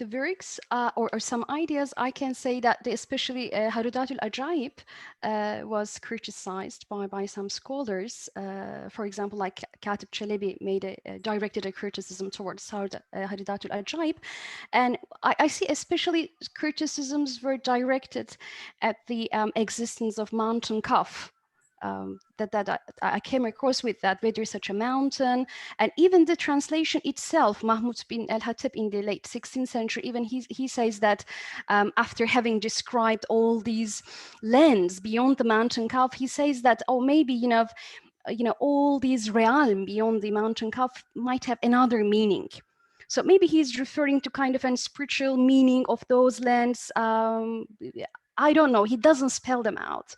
works or some ideas, I can say that especially Harudatul Ajaib was criticized by some scholars. For example, like Katib Çelebi directed a criticism towards Harudatul Ajaib, and I see especially criticisms were directed at the existence of Mountain Kaf. That I came across with that, where there's such a mountain, and even the translation itself, Mahmud bin al-Hatib in the late 16th century, even he says that after having described all these lands beyond the mountain Kaf, he says that, oh, maybe, all these realm beyond the mountain Kaf might have another meaning. So maybe he's referring to kind of a spiritual meaning of those lands. I don't know, he doesn't spell them out.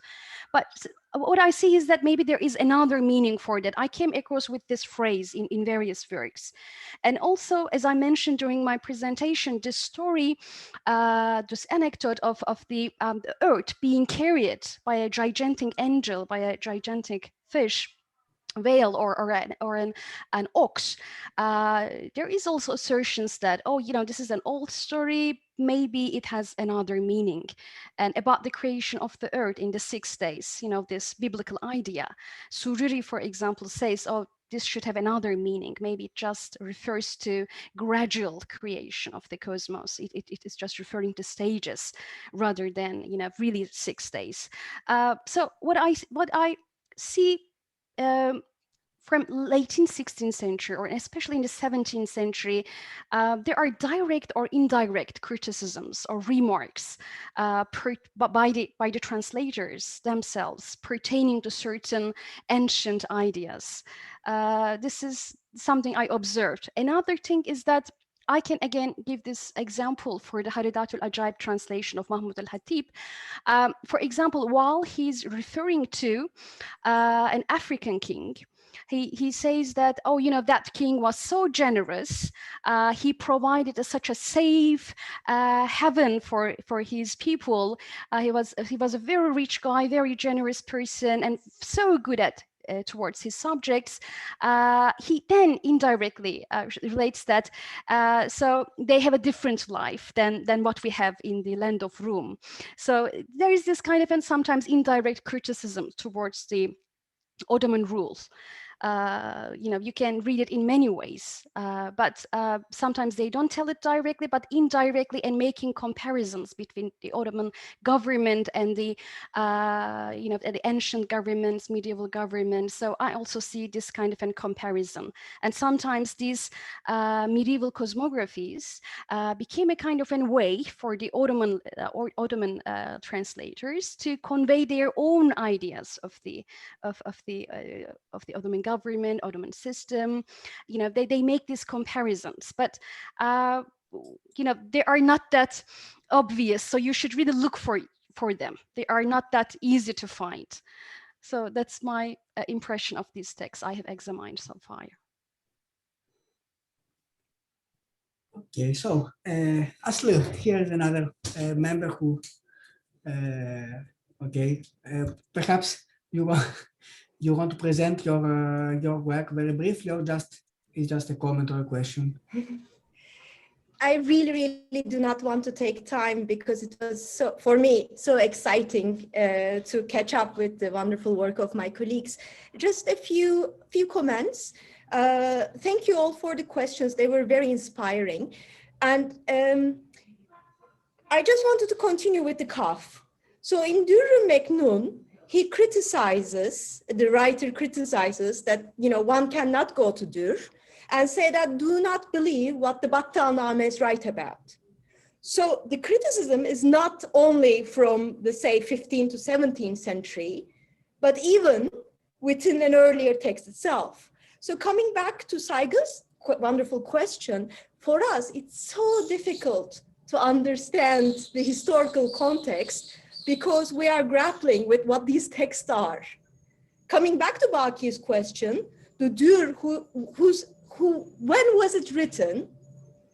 But what I see is that maybe there is another meaning for that. I came across with this phrase in various works. And also, as I mentioned during my presentation, this story, this anecdote of the earth being carried by a gigantic angel, by a gigantic fish, whale or an ox, there is also assertions that, oh, this is an old story, maybe it has another meaning. And about the creation of the earth in the 6 days, this biblical idea. Sururi, for example, says, oh, this should have another meaning. Maybe it just refers to gradual creation of the cosmos. It is just referring to stages rather than, really 6 days. So what I see from late 16th century, or especially in the 17th century, there are direct or indirect criticisms or remarks by the translators themselves pertaining to certain ancient ideas. This is something I observed. Another thing is that I can again give this example for the Harudatul Ajaib translation of Mahmud al-Hatib. For example, while he's referring to an African king, he says that, oh, that king was so generous. He provided such a safe heaven for his people. He was a very rich guy, very generous person, and so good at towards his subjects. He then indirectly relates that so they have a different life than what we have in the land of Rum. So there is this kind of and sometimes indirect criticism towards the Ottoman rules. You can read it in many ways, but sometimes they don't tell it directly, but indirectly, and making comparisons between the Ottoman government and the the ancient governments, medieval governments. So I also see this kind of a comparison, and sometimes these medieval cosmographies became a kind of a way for the Ottoman translators to convey their own ideas of the Ottoman government, Ottoman system. They make these comparisons, but they are not that obvious. So you should really look for them. They are not that easy to find. So that's my impression of these texts I have examined so far. Okay, so Aslı, here is another member who, perhaps you want to present your work very briefly, or it's just a comment or a question? I really do not want to take time, because it was for me so exciting to catch up with the wonderful work of my colleagues. Just a few comments. Thank you all for the questions. They were very inspiring. And I just wanted to continue with the Kaf. So in Durr Meknun, the writer criticizes that, one cannot go to Durr, and say that do not believe what the Battalnames write about. So the criticism is not only from the, say, 15th to 17th century, but even within an earlier text itself. So coming back to Saygı's wonderful question, for us, it's so difficult to understand the historical context, because we are grappling with what these texts are. Coming back to Baki's question, the Durr, when was it written?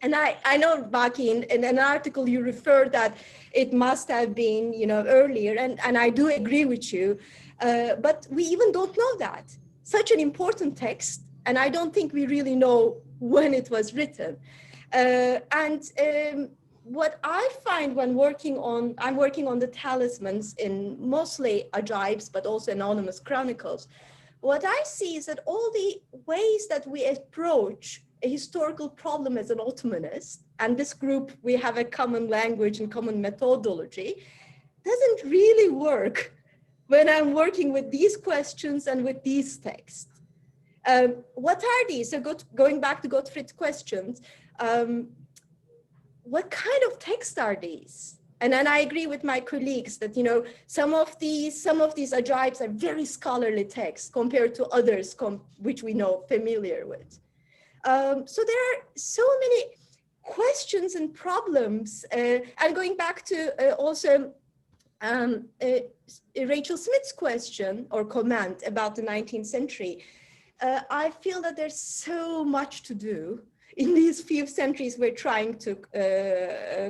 And I know, Baki, in an article you referred that it must have been, earlier, and I do agree with you, but we even don't know that. such an important text, and I don't think we really know when it was written. What I find when I'm working on the talismans in mostly ajaibs, but also anonymous chronicles, what I see is that all the ways that we approach a historical problem as an Ottomanist, and this group, we have a common language and common methodology, doesn't really work when I'm working with these questions and with these texts. What are these? So going back to Gottfried's questions, what kind of texts are these? And then I agree with my colleagues that, you know, some of these ajaibs are very scholarly texts compared to others which we know familiar with. So there are so many questions and problems. And going back to also Rachel Smith's question or comment about the 19th century, I feel that there's so much to do in these few centuries we're trying to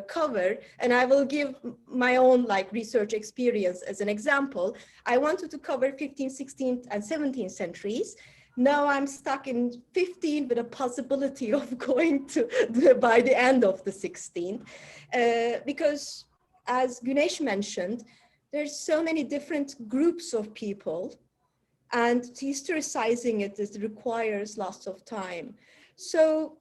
cover. And I will give my own research experience as an example. I wanted to cover 15th, 16th, and 17th centuries. Now I'm stuck in 15 with a possibility of going to by the end of the 16th, because as Güneş mentioned, there's so many different groups of people, and historicizing it requires lots of time. So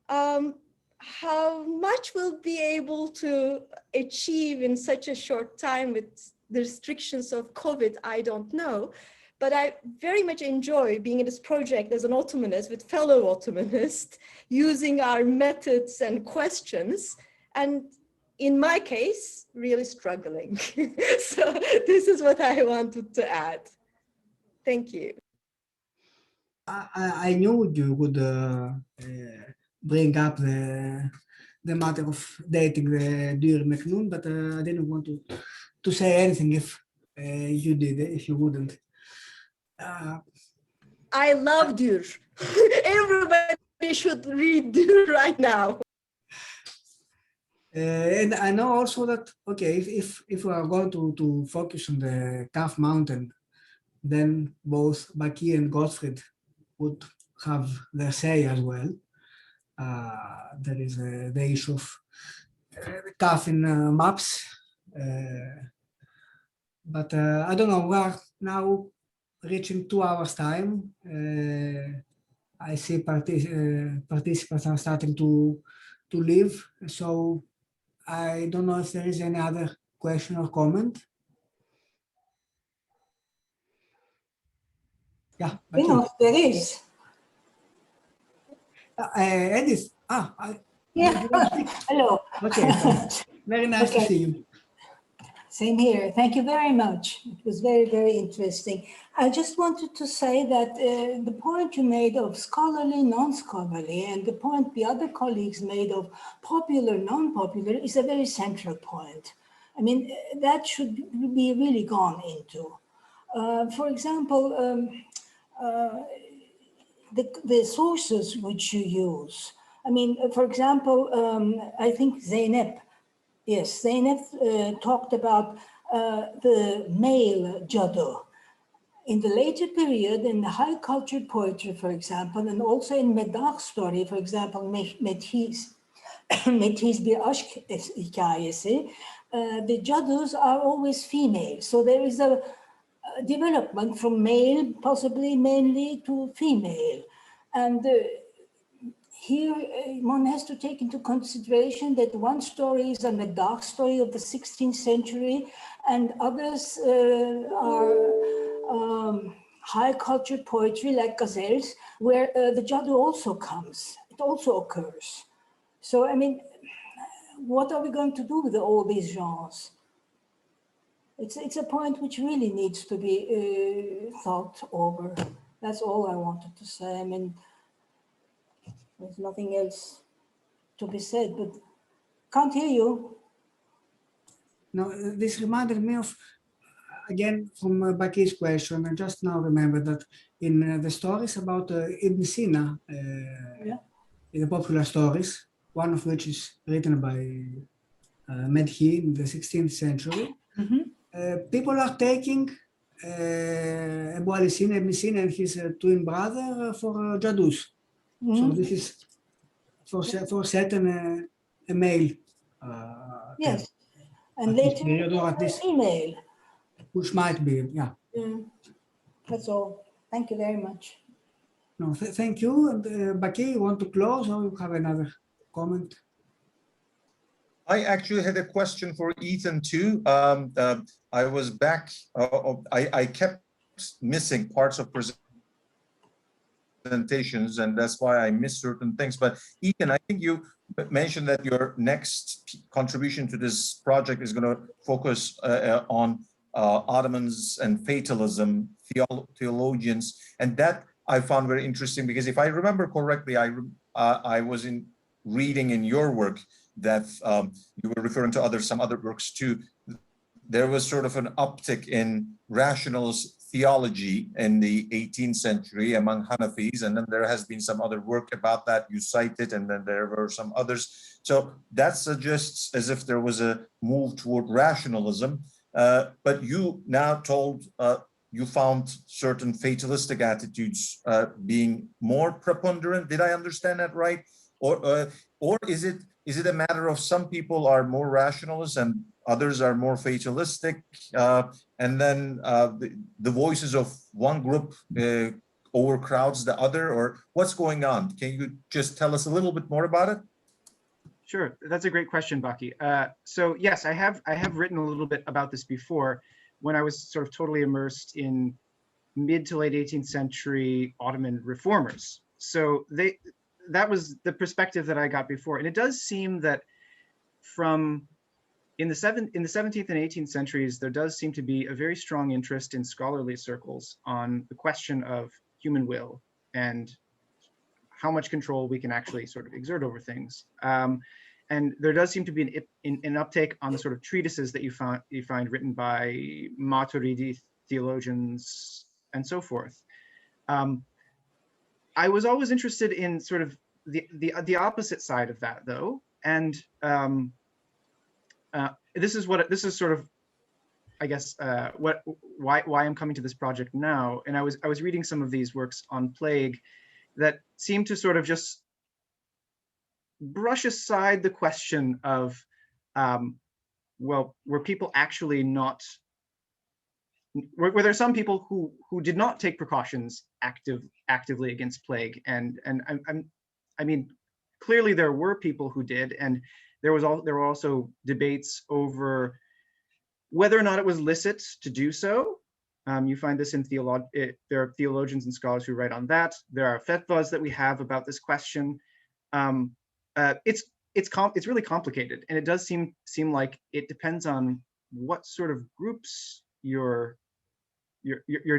how much we'll be able to achieve in such a short time with the restrictions of COVID, I don't know. But I very much enjoy being in this project as an Ottomanist with fellow Ottomanists, using our methods and questions, and in my case, really struggling. So this is what I wanted to add. Thank you. I knew you would bring up the matter of dating the Dur Meknun, but I didn't want to say anything if you wouldn't. I love Dur. Everybody should read Dur right now. And I know also that, okay, if we are going to focus on the Kaf Mountain, then both Baki and Gottfried would have their say as well. There is the issue of Kaf in maps. But I don't know, we are now reaching 2 hours time. I see participants are starting to leave. So I don't know if there is any other question or comment. Yeah, there is. Edith. Yeah. Hello. Okay. Very nice to see you. Same here. Thank you very much. It was very, very interesting. I just wanted to say that the point you made of scholarly, non-scholarly, and the point the other colleagues made of popular, non-popular is a very central point. I mean, that should be really gone into. For example, the sources which you use. I mean, for example, I think Zeynep talked about the male jadoo. In the later period, in the high cultured poetry, for example, and also in Medah story, for example, Methiz bir aşk hikayesi, the jadoos are always female. So there is a development from male, possibly mainly, to female. And here, one has to take into consideration that one story is a Medah story of the 16th century, and others are high culture poetry like ghazals, where the jadoo also comes. It also occurs. So, I mean, what are we going to do with all these genres? It's a point which really needs to be thought over. That's all I wanted to say. I mean, there's nothing else to be said, but can't hear you. No, this reminded me of, again, from Baki's question. I just now remember that in the stories about Ibn Sina, in the popular stories, one of which is written by Medhi in the 16th century, people are taking Ebu Alisin, Ebnisin, and his twin brother for Jadus. So this is for certain a male. Yes, and at this later period, or at this, email. which might be, yeah. That's all. Thank you very much. No, thank you. And Baki, you want to close, or you have another comment? I actually had a question for Ethan too. I was back, I kept missing parts of presentations, and that's why I missed certain things. But Ethan, I think you mentioned that your next contribution to this project is going to focus on Ottomans and fatalism, theologians, and that I found very interesting, because if I remember correctly, I was reading in your work that you were referring to some other works too. There was sort of an uptick in rationalist theology in the 18th century among Hanafis, and then there has been some other work about that. You cited, and then there were some others. So that suggests as if there was a move toward rationalism. But you now told you found certain fatalistic attitudes being more preponderant. Did I understand that right? Or is it a matter of some people are more rationalist and others are more fatalistic, and then the voices of one group overcrowds the other, or what's going on? Can you just tell us a little bit more about it? Sure, that's a great question, Baki. So yes, I have written a little bit about this before, when I was sort of totally immersed in mid to late 18th century Ottoman reformers. So that was the perspective that I got before, and it does seem that in the 17th and 18th centuries, there does seem to be a very strong interest in scholarly circles on the question of human will and how much control we can actually sort of exert over things. And there does seem to be an uptake on the sort of treatises that you find written by Maturidi theologians and so forth. I was always interested in sort of the opposite side of that, though, and this is sort of, I guess, why I'm coming to this project now. And I was reading some of these works on plague that seem to sort of just brush aside the question of, well, were people actually not? Were there some people who did not take precautions actively against plague? And I mean, clearly there were people who did, and there were also debates over whether or not it was licit to do so. You find this in there are theologians and scholars who write on that. There are fatwas that we have about this question. It's really complicated, and it does seem like it depends on what sort of groups you're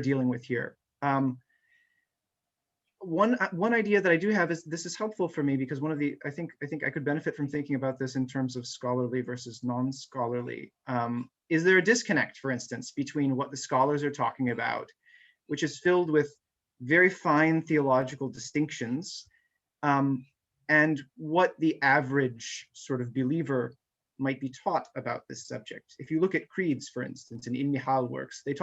dealing with here. One idea that I do have is, this is helpful for me because I think I could benefit from thinking about this in terms of scholarly versus non-scholarly. Is there a disconnect, for instance, between what the scholars are talking about, which is filled with very fine theological distinctions, and what the average sort of believer might be taught about this subject? If you look at creeds, for instance, in Mihal works, they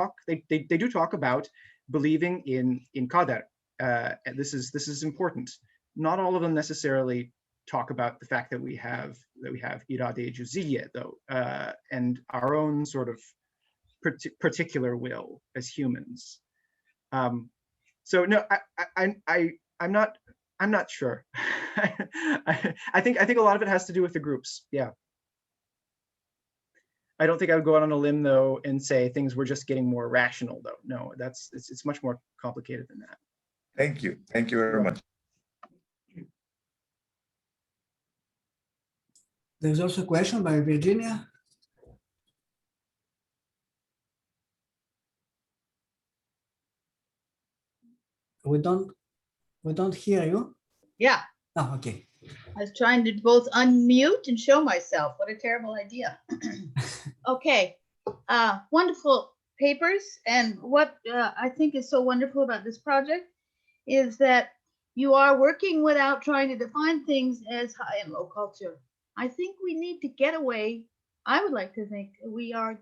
do talk about believing in qadar. And this is important. Not all of them necessarily talk about the fact that we have irade juziyye, though, and our own sort of particular will as humans. So no, I'm not sure. I think a lot of it has to do with the groups. Yeah. I don't think I would go out on a limb though and say things were just getting more rational though. No, it's much more complicated than that. Thank you. Thank you very much. There's also a question by Virginia. We don't hear you. Yeah. Oh, okay. I was trying to both unmute and show myself. What a terrible idea. Okay. Wonderful papers. And what I think is so wonderful about this project is that you are working without trying to define things as high and low culture. I think we need to get away. I would like to think we are,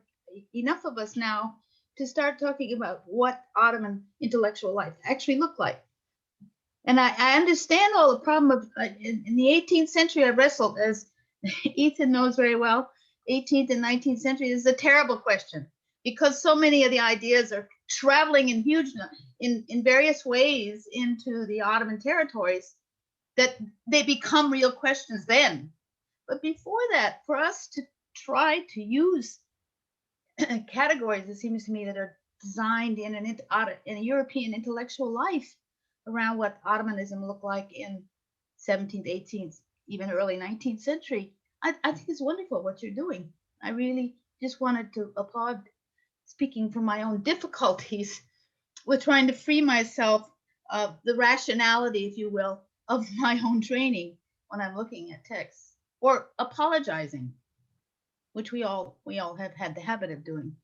enough of us now to start talking about what Ottoman intellectual life actually looked like. And I understand all the problem of, in the 18th century, I wrestled, as Ethan knows very well, 18th and 19th century is a terrible question, because so many of the ideas are traveling in huge, in various ways into the Ottoman territories that they become real questions then. But before that, for us to try to use categories, it seems to me, that are designed in a European intellectual life around what Ottomanism looked like in 17th, 18th, even early 19th century, I think it's wonderful what you're doing. I really just wanted to applaud, speaking from my own difficulties with trying to free myself of the rationality, if you will, of my own training when I'm looking at texts, or apologizing, which we all have had the habit of doing.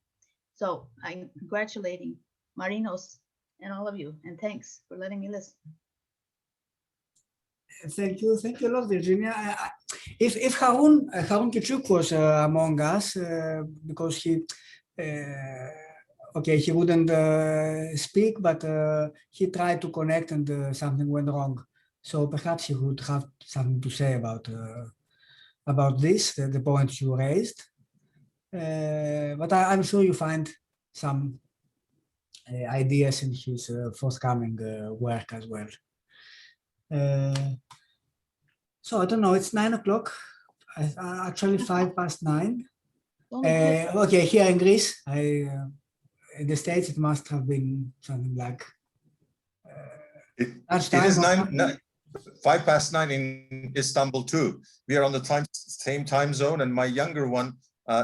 So I'm congratulating Marinos and all of you, and thanks for letting me listen. Thank you a lot, Virginia. If Harun Küçük was among us, because he wouldn't speak, but he tried to connect and something went wrong. So perhaps he would have something to say about this, the points you raised. But I'm sure you find some ideas in his forthcoming work as well. So I don't know, it's 9 o'clock, actually 5:05. Okay, here in Greece, in the States, it must have been something like it is 5:09 in Istanbul too. We are on the same time zone, and my younger one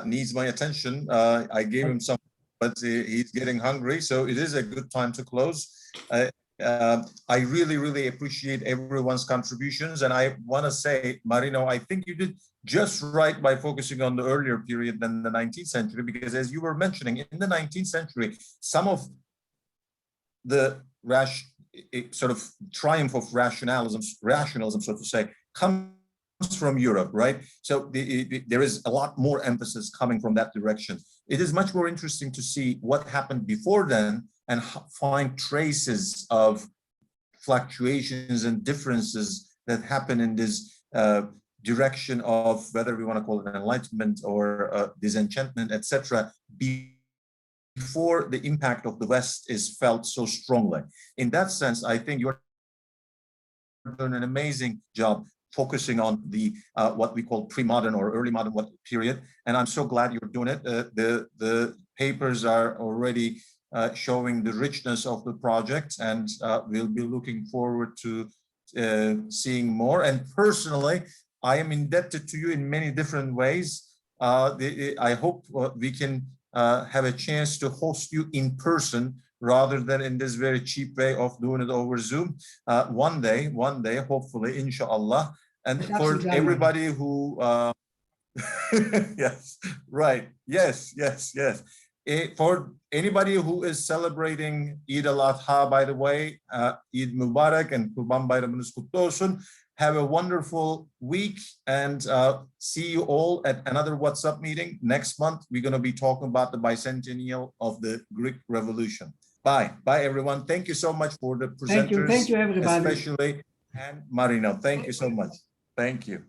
needs my attention. I gave him some, but he's getting hungry, so it is a good time to close. I really appreciate everyone's contributions, and I want to say, Marino, I think you did just right by focusing on the earlier period than the 19th century, because as you were mentioning, in the 19th century, some of the sort of triumph of rationalism, so to say, comes from Europe, right? So there is a lot more emphasis coming from that direction. It is much more interesting to see what happened before then and find traces of fluctuations and differences that happen in this direction of, whether we want to call it an enlightenment or disenchantment, etc., before the impact of the West is felt so strongly. In that sense, I think you're doing an amazing job focusing on the what we call pre-modern or early modern period, and I'm so glad you're doing it. The papers are already showing the richness of the project, and we'll be looking forward to seeing more. And personally, I am indebted to you in many different ways. I hope we can have a chance to host you in person rather than in this very cheap way of doing it over Zoom. One day, hopefully, inshallah. And for everybody who, yes, right, yes. For anybody who is celebrating Eid al-Adha, by the way, Eid Mubarak and Kurban Bayramınız kutlu olsun. Have a wonderful week, and see you all at another WhatsApp meeting. Next month, we're going to be talking about the bicentennial of the Greek Revolution. Bye, everyone. Thank you so much for the presenters. Thank you, everybody. Especially, and Marino. Thank you so much. Thank you.